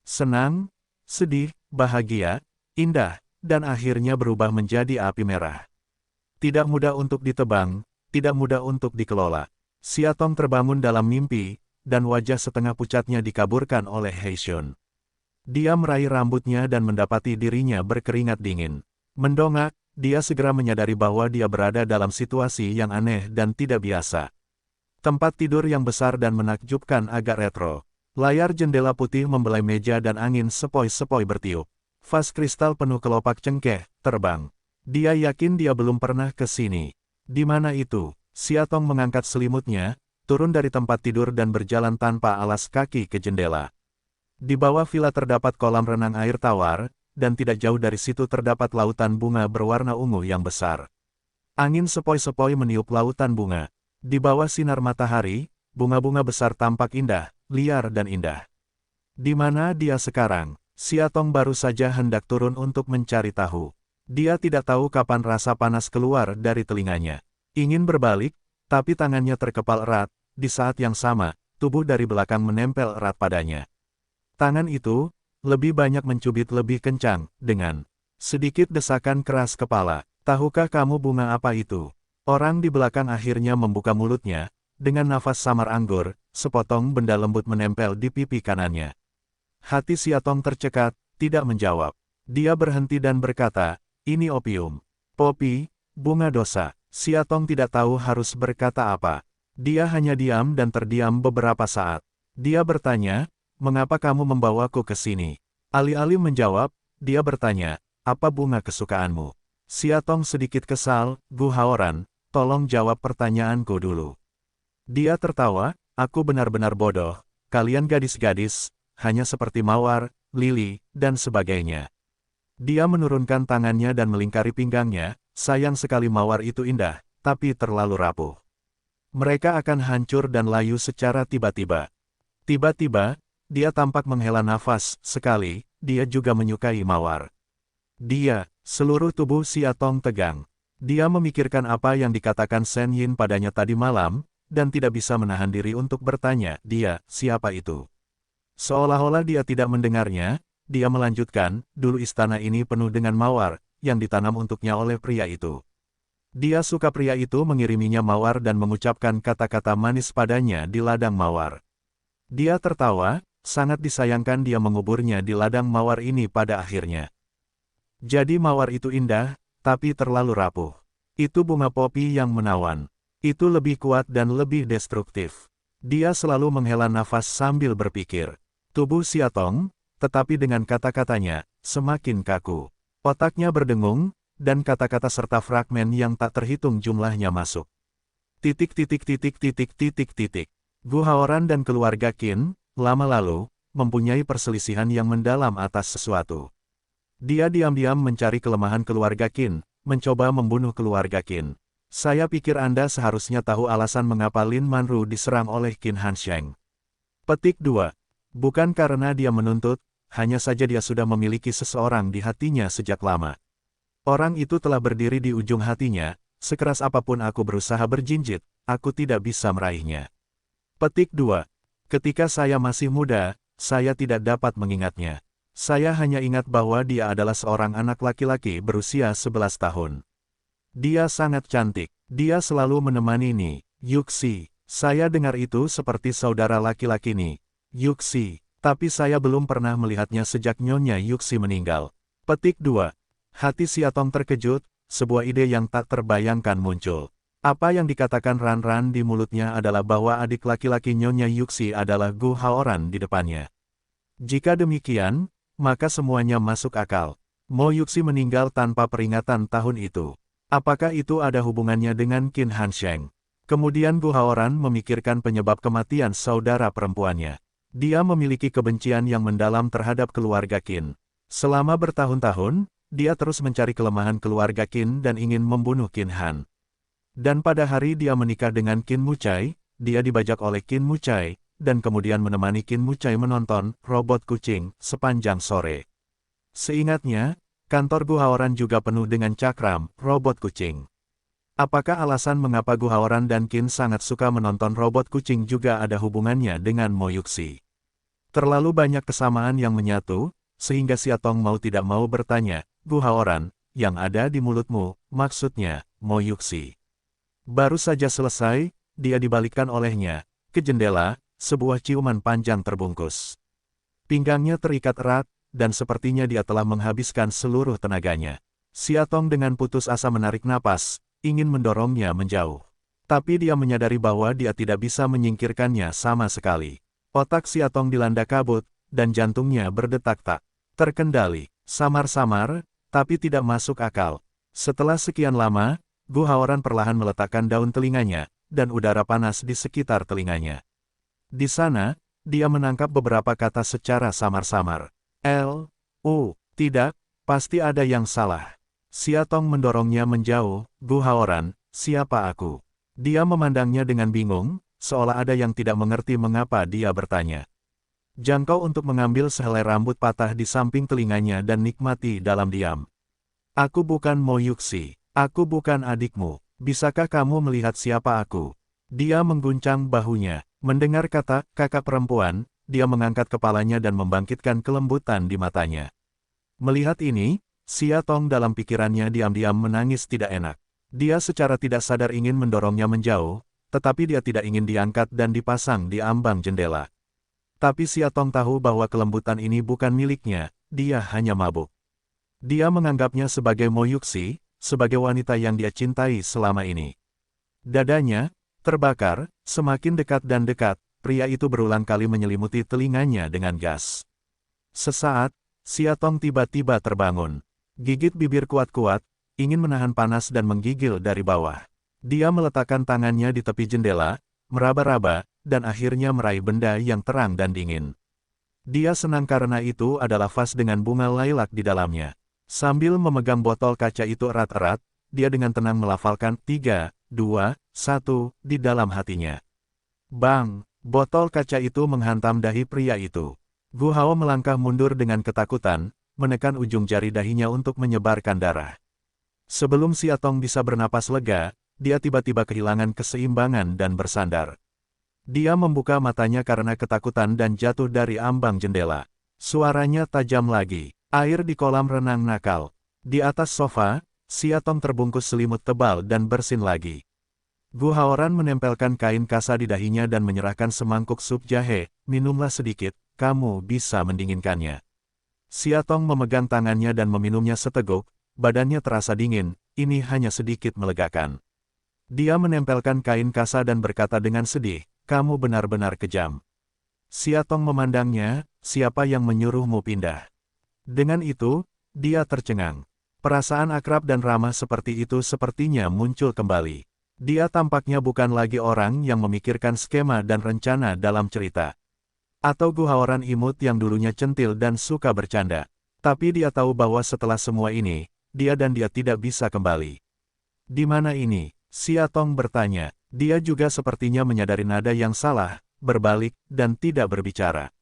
Senang, sedih, bahagia, indah, dan akhirnya berubah menjadi api merah. Tidak mudah untuk ditebang, tidak mudah untuk dikelola. Siatong terbangun dalam mimpi, dan wajah setengah pucatnya dikaburkan oleh Heishun. Dia meraih rambutnya dan mendapati dirinya berkeringat dingin. Mendongak, dia segera menyadari bahwa dia berada dalam situasi yang aneh dan tidak biasa. Tempat tidur yang besar dan menakjubkan agak retro. Layar jendela putih membelai meja dan angin sepoi-sepoi bertiup. Vas kristal penuh kelopak cengkeh, terbang. Dia yakin dia belum pernah ke sini. Di mana itu? Siatong mengangkat selimutnya, turun dari tempat tidur dan berjalan tanpa alas kaki ke jendela. Di bawah villa terdapat kolam renang air tawar, dan tidak jauh dari situ terdapat lautan bunga berwarna ungu yang besar. Angin sepoi-sepoi meniup lautan bunga. Di bawah sinar matahari, bunga-bunga besar tampak indah, liar dan indah. Di mana dia sekarang? Siatong baru saja hendak turun untuk mencari tahu. Dia tidak tahu kapan rasa panas keluar dari telinganya. Ingin berbalik, tapi tangannya terkepal erat, di saat yang sama, tubuh dari belakang menempel erat padanya. Tangan itu, lebih banyak mencubit lebih kencang, dengan sedikit desakan keras kepala. Tahukah kamu bunga apa itu? Orang di belakang akhirnya membuka mulutnya, dengan nafas samar anggur, sepotong benda lembut menempel di pipi kanannya. Hati Siatong tercekat, tidak menjawab. Dia berhenti dan berkata, ini opium. Popi, bunga dosa. Siatong tidak tahu harus berkata apa. Dia hanya diam dan terdiam beberapa saat. Dia bertanya, mengapa kamu membawaku ke sini? Alih-alih menjawab, dia bertanya, apa bunga kesukaanmu? Siatong sedikit kesal, Gu Haoran, tolong jawab pertanyaanku dulu. Dia tertawa, aku benar-benar bodoh, kalian gadis-gadis, hanya seperti mawar, lili, dan sebagainya. Dia menurunkan tangannya dan melingkari pinggangnya, sayang sekali mawar itu indah, tapi terlalu rapuh. Mereka akan hancur dan layu secara tiba-tiba. Tiba-tiba, dia tampak menghela nafas, sekali, dia juga menyukai mawar. Seluruh tubuh Siatong tegang. Dia memikirkan apa yang dikatakan Shen Yin padanya tadi malam, dan tidak bisa menahan diri untuk bertanya, siapa itu? Seolah-olah dia tidak mendengarnya, dia melanjutkan, dulu istana ini penuh dengan mawar, yang ditanam untuknya oleh pria itu. Dia suka pria itu mengiriminya mawar dan mengucapkan kata-kata manis padanya di ladang mawar. Dia tertawa, sangat disayangkan dia menguburnya di ladang mawar ini pada akhirnya. Jadi mawar itu indah, tapi terlalu rapuh. Itu bunga popi yang menawan. Itu lebih kuat dan lebih destruktif. Dia selalu menghela nafas sambil berpikir. Tubuh Xiaotong, tetapi dengan kata-katanya, semakin kaku. Otaknya berdengung, dan kata-kata serta fragmen yang tak terhitung jumlahnya masuk. Gu Haoran dan keluarga Qin, lama lalu, mempunyai perselisihan yang mendalam atas sesuatu. Dia diam-diam mencari kelemahan keluarga Qin, mencoba membunuh keluarga Qin. Saya pikir Anda seharusnya tahu alasan mengapa Lin Manru diserang oleh Qin Hansheng. Petik 2. Bukan karena dia menuntut, hanya saja dia sudah memiliki seseorang di hatinya sejak lama. Orang itu telah berdiri di ujung hatinya, sekeras apapun aku berusaha berjinjit, aku tidak bisa meraihnya. Petik 2. Ketika saya masih muda, saya tidak dapat mengingatnya. Saya hanya ingat bahwa dia adalah seorang anak laki-laki berusia 11 tahun. Dia sangat cantik. Dia selalu menemani Ni Yuxi. Saya dengar itu seperti saudara laki-laki Ni Yuxi, tapi saya belum pernah melihatnya sejak Nyonya Yuxi meninggal. Petik 2. Hati Xiaotong terkejut, sebuah ide yang tak terbayangkan muncul. Apa yang dikatakan Ran-Ran di mulutnya adalah bahwa adik laki-laki Nyonya Yuxi adalah Gu Haoran di depannya. Jika demikian, maka semuanya masuk akal. Mo Yuxi meninggal tanpa peringatan tahun itu. Apakah itu ada hubungannya dengan Qin Hansheng? Kemudian Gu Haoran memikirkan penyebab kematian saudara perempuannya. Dia memiliki kebencian yang mendalam terhadap keluarga Qin. Selama bertahun-tahun, dia terus mencari kelemahan keluarga Qin dan ingin membunuh Qin Han. Dan pada hari dia menikah dengan Qin Mucai, dia dibajak oleh Qin Mucai, dan kemudian menemani Qin Mucai menonton robot kucing sepanjang sore. Seingatnya, kantor Gu Haoran juga penuh dengan cakram robot kucing. Apakah alasan mengapa Gu Haoran dan Qin sangat suka menonton robot kucing juga ada hubungannya dengan Mo Yuxi? Terlalu banyak kesamaan yang menyatu, sehingga Xiaotong mau tidak mau bertanya, Gu Haoran, yang ada di mulutmu, maksudnya, Mo Yuxi. Baru saja selesai, dia dibalikkan olehnya ke jendela, sebuah ciuman panjang terbungkus. Pinggangnya terikat erat, dan sepertinya dia telah menghabiskan seluruh tenaganya. Xiaotong dengan putus asa menarik napas, ingin mendorongnya menjauh. Tapi dia menyadari bahwa dia tidak bisa menyingkirkannya sama sekali. Otak Xiaotong dilanda kabut, dan jantungnya berdetak tak terkendali. Samar-samar, tapi tidak masuk akal. Setelah sekian lama, Gu Haoran perlahan meletakkan daun telinganya, dan udara panas di sekitar telinganya. Di sana, dia menangkap beberapa kata secara samar-samar. Tidak, pasti ada yang salah. Xiaotong mendorongnya menjauh, Gu Haoran, siapa aku? Dia memandangnya dengan bingung, seolah ada yang tidak mengerti mengapa dia bertanya. Jangkau untuk mengambil sehelai rambut patah di samping telinganya dan nikmati dalam diam. Aku bukan Mo Yuxi, aku bukan adikmu, bisakah kamu melihat siapa aku? Dia mengguncang bahunya. Mendengar kata kakak perempuan, dia mengangkat kepalanya dan membangkitkan kelembutan di matanya. Melihat ini, Xiaotong dalam pikirannya diam-diam menangis tidak enak. Dia secara tidak sadar ingin mendorongnya menjauh, tetapi dia tidak ingin diangkat dan dipasang di ambang jendela. Tapi Xiaotong tahu bahwa kelembutan ini bukan miliknya, dia hanya mabuk. Dia menganggapnya sebagai Mo Yuxi, sebagai wanita yang dia cintai selama ini. Dadanya terbakar, semakin dekat dan dekat, pria itu berulang kali menyelimuti telinganya dengan gas. Sesaat, Xiaotong tiba-tiba terbangun. Gigit bibir kuat-kuat, ingin menahan panas dan menggigil dari bawah. Dia meletakkan tangannya di tepi jendela, meraba-raba, dan akhirnya meraih benda yang terang dan dingin. Dia senang karena itu adalah vas dengan bunga lilac di dalamnya. Sambil memegang botol kaca itu erat-erat, dia dengan tenang melafalkan 3, 2, 1 di dalam hatinya. Bang! Botol kaca itu menghantam dahi pria itu. Gu Hao melangkah mundur dengan ketakutan, menekan ujung jari dahinya untuk menyebarkan darah. Sebelum Xiaotong bisa bernapas lega, dia tiba-tiba kehilangan keseimbangan dan bersandar. Dia membuka matanya karena ketakutan dan jatuh dari ambang jendela. Suaranya tajam lagi. Air di kolam renang nakal. Di atas sofa, Siatong terbungkus selimut tebal dan bersin lagi. Gu Haoran menempelkan kain kasa di dahinya dan menyerahkan semangkuk sup jahe. Minumlah sedikit, kamu bisa mendinginkannya. Siatong memegang tangannya dan meminumnya seteguk, badannya terasa dingin, ini hanya sedikit melegakan. Dia menempelkan kain kasa dan berkata dengan sedih, kamu benar-benar kejam. Siatong memandangnya, siapa yang menyuruhmu pindah? Dengan itu, dia tercengang. Perasaan akrab dan ramah seperti itu sepertinya muncul kembali. Dia tampaknya bukan lagi orang yang memikirkan skema dan rencana dalam cerita. Atau Gu Haoran imut yang dulunya centil dan suka bercanda. Tapi dia tahu bahwa setelah semua ini, dia tidak bisa kembali. Di mana ini? Siatong bertanya. Dia juga sepertinya menyadari nada yang salah, berbalik, dan tidak berbicara.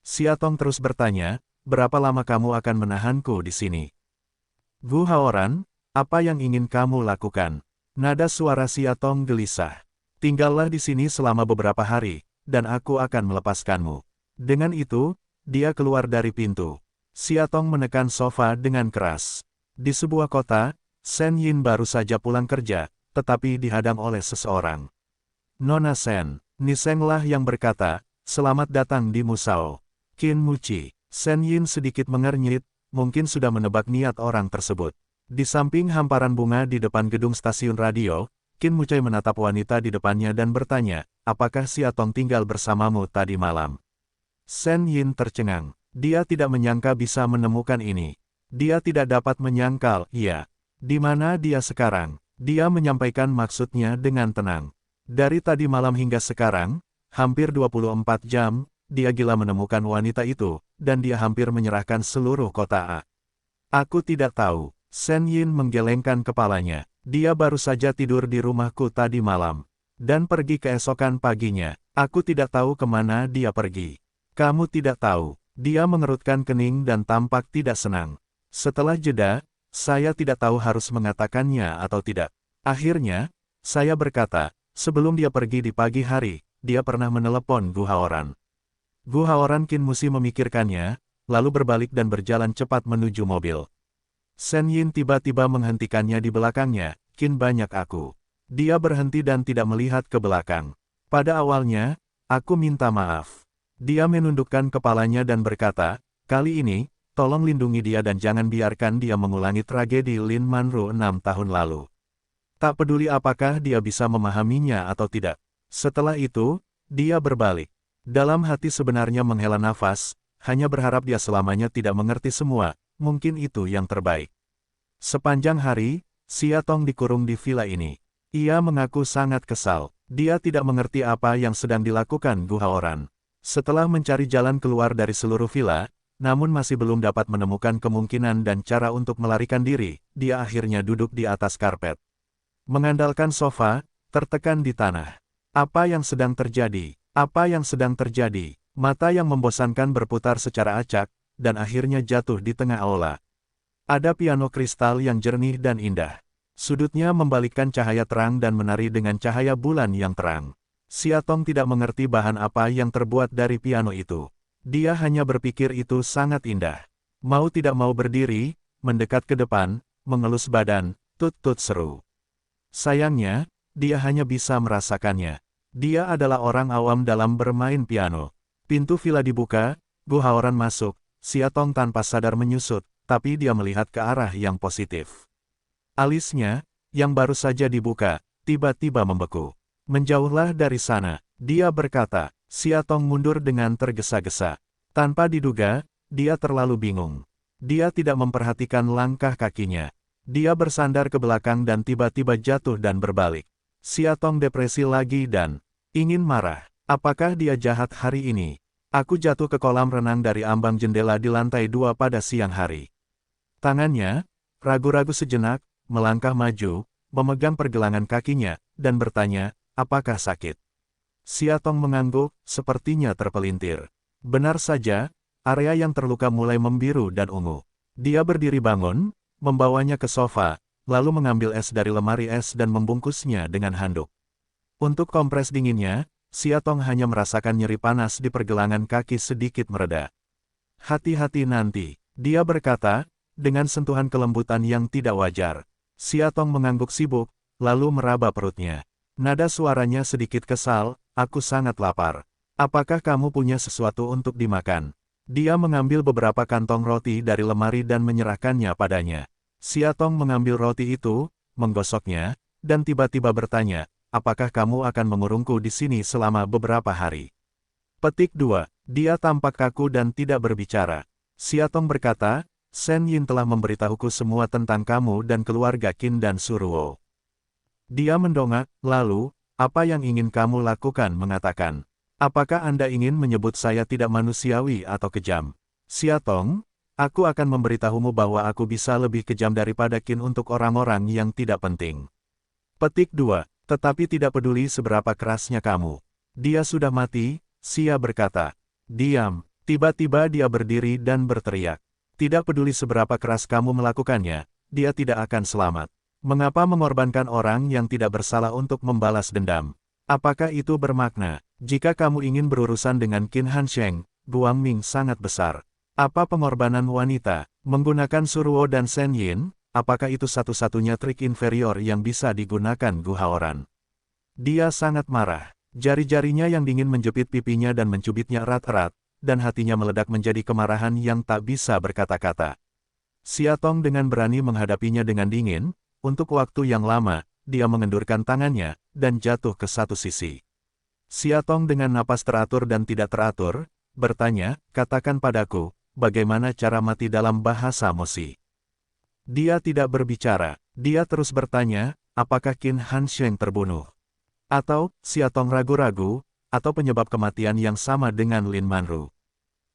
Siatong terus bertanya, berapa lama kamu akan menahanku di sini? Gu Haoran, apa yang ingin kamu lakukan? Nada suara Siatong gelisah. Tinggallah di sini selama beberapa hari, dan aku akan melepaskanmu. Dengan itu, dia keluar dari pintu. Siatong menekan sofa dengan keras. Di sebuah kota, Sen Yin baru saja pulang kerja, tetapi dihadang oleh seseorang. Nona Sen, Nisenglah yang berkata, selamat datang di Musao. Qin Muci. Sen Yin sedikit mengernyit, mungkin sudah menebak niat orang tersebut. Di samping hamparan bunga di depan gedung stasiun radio, Qin Mucai menatap wanita di depannya dan bertanya, apakah Siatong tinggal bersamamu tadi malam? Sen Yin tercengang. Dia tidak menyangka bisa menemukan ini. Dia tidak dapat menyangkal, iya. Di mana dia sekarang? Dia menyampaikan maksudnya dengan tenang. Dari tadi malam hingga sekarang, hampir 24 jam, dia gila menemukan wanita itu, dan dia hampir menyerahkan seluruh kota A. Aku tidak tahu. Sen Yin menggelengkan kepalanya. Dia baru saja tidur di rumahku tadi malam. Dan pergi keesokan paginya. Aku tidak tahu kemana dia pergi. Kamu tidak tahu. Dia mengerutkan kening dan tampak tidak senang. Setelah jeda, saya tidak tahu harus mengatakannya atau tidak. Akhirnya, saya berkata, sebelum dia pergi di pagi hari, dia pernah menelepon Gu Haoran. Gu Haoran Qin Musi memikirkannya, lalu berbalik dan berjalan cepat menuju mobil. Sen Yin tiba-tiba menghentikannya di belakangnya, Qin banyak aku. Dia berhenti dan tidak melihat ke belakang. Pada awalnya, aku minta maaf. Dia menundukkan kepalanya dan berkata, kali ini, tolong lindungi dia dan jangan biarkan dia mengulangi tragedi Lin Manru 6 tahun lalu. Tak peduli apakah dia bisa memahaminya atau tidak. Setelah itu, dia berbalik. Dalam hati sebenarnya menghela nafas, hanya berharap dia selamanya tidak mengerti semua. Mungkin itu yang terbaik. Sepanjang hari, Siatong dikurung di villa ini. Ia mengaku sangat kesal. Dia tidak mengerti apa yang sedang dilakukan Gu Haoran. Setelah mencari jalan keluar dari seluruh villa, namun masih belum dapat menemukan kemungkinan dan cara untuk melarikan diri, dia akhirnya duduk di atas karpet. Mengandalkan sofa, tertekan di tanah. Apa yang sedang terjadi? Apa yang sedang terjadi? Mata yang membosankan berputar secara acak, dan akhirnya jatuh di tengah aula. Ada piano kristal yang jernih dan indah. Sudutnya membalikkan cahaya terang dan menari dengan cahaya bulan yang terang. Siatong tidak mengerti bahan apa yang terbuat dari piano itu. Dia hanya berpikir itu sangat indah. Mau tidak mau berdiri, mendekat ke depan, mengelus badan, tut-tut seru. Sayangnya, dia hanya bisa merasakannya. Dia adalah orang awam dalam bermain piano. Pintu villa dibuka, Gu Haoran masuk. Siatong tanpa sadar menyusut, tapi dia melihat ke arah yang positif. Alisnya, yang baru saja dibuka, tiba-tiba membeku. Menjauhlah dari sana, dia berkata. Siatong mundur dengan tergesa-gesa. Tanpa diduga, dia terlalu bingung. Dia tidak memperhatikan langkah kakinya. Dia bersandar ke belakang dan tiba-tiba jatuh dan berbalik. Siatong depresi lagi dan ingin marah. Apakah dia jahat hari ini? Aku jatuh ke kolam renang dari ambang jendela di lantai 2 pada siang hari. Tangannya, ragu-ragu sejenak, melangkah maju, memegang pergelangan kakinya, dan bertanya, apakah sakit? Siatong mengangguk, sepertinya terpelintir. Benar saja, area yang terluka mulai membiru dan ungu. Dia berdiri bangun, membawanya ke sofa, lalu mengambil es dari lemari es dan membungkusnya dengan handuk. Untuk kompres dinginnya, Siatong hanya merasakan nyeri panas di pergelangan kaki sedikit mereda. Hati-hati nanti, dia berkata, dengan sentuhan kelembutan yang tidak wajar. Xia Tong mengangguk sibuk, lalu meraba perutnya. Nada suaranya sedikit kesal, aku sangat lapar. Apakah kamu punya sesuatu untuk dimakan? Dia mengambil beberapa kantong roti dari lemari dan menyerahkannya padanya. Xia Tong mengambil roti itu, menggosoknya, dan tiba-tiba bertanya, apakah kamu akan mengurungku di sini selama beberapa hari? Petik 2. Dia tampak kaku dan tidak berbicara. Xia Tong berkata, Shen Yin telah memberitahuku semua tentang kamu dan keluarga Qin dan Suruo. Dia mendongak, lalu, apa yang ingin kamu lakukan mengatakan, apakah Anda ingin menyebut saya tidak manusiawi atau kejam? Xia Tong, aku akan memberitahumu bahwa aku bisa lebih kejam daripada Qin untuk orang-orang yang tidak penting. Petik 2. Tetapi tidak peduli seberapa kerasnya kamu. Dia sudah mati, Xia berkata. Diam. Tiba-tiba dia berdiri dan berteriak. Tidak peduli seberapa keras kamu melakukannya, dia tidak akan selamat. Mengapa mengorbankan orang yang tidak bersalah untuk membalas dendam? Apakah itu bermakna, jika kamu ingin berurusan dengan Qin Hansheng, Guang Ming sangat besar? Apa pengorbanan wanita, menggunakan Suruo dan Shen Yin, apakah itu satu-satunya trik inferior yang bisa digunakan Gu Haoran? Dia sangat marah. Jari-jarinya yang dingin menjepit pipinya dan mencubitnya erat-erat, dan hatinya meledak menjadi kemarahan yang tak bisa berkata-kata. Xia Tong dengan berani menghadapinya dengan dingin. Untuk waktu yang lama, dia mengendurkan tangannya, dan jatuh ke satu sisi. Xia Tong dengan napas teratur dan tidak teratur, bertanya, katakan padaku, bagaimana cara mati dalam bahasa Mosi? Dia tidak berbicara, dia terus bertanya, apakah Qin Hansheng terbunuh? Atau, Xia Tong ragu-ragu, atau penyebab kematian yang sama dengan Lin Manru.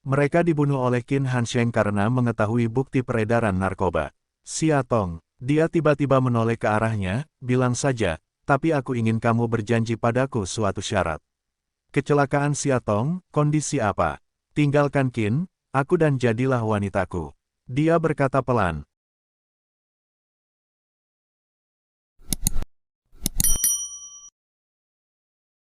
Mereka dibunuh oleh Qin Hansheng karena mengetahui bukti peredaran narkoba. Xia Tong. Dia tiba-tiba menoleh ke arahnya, bilang saja, tapi aku ingin kamu berjanji padaku suatu syarat. Kecelakaan Xia Tong, kondisi apa? Tinggalkan Qin, aku dan jadilah wanitaku. Dia berkata pelan,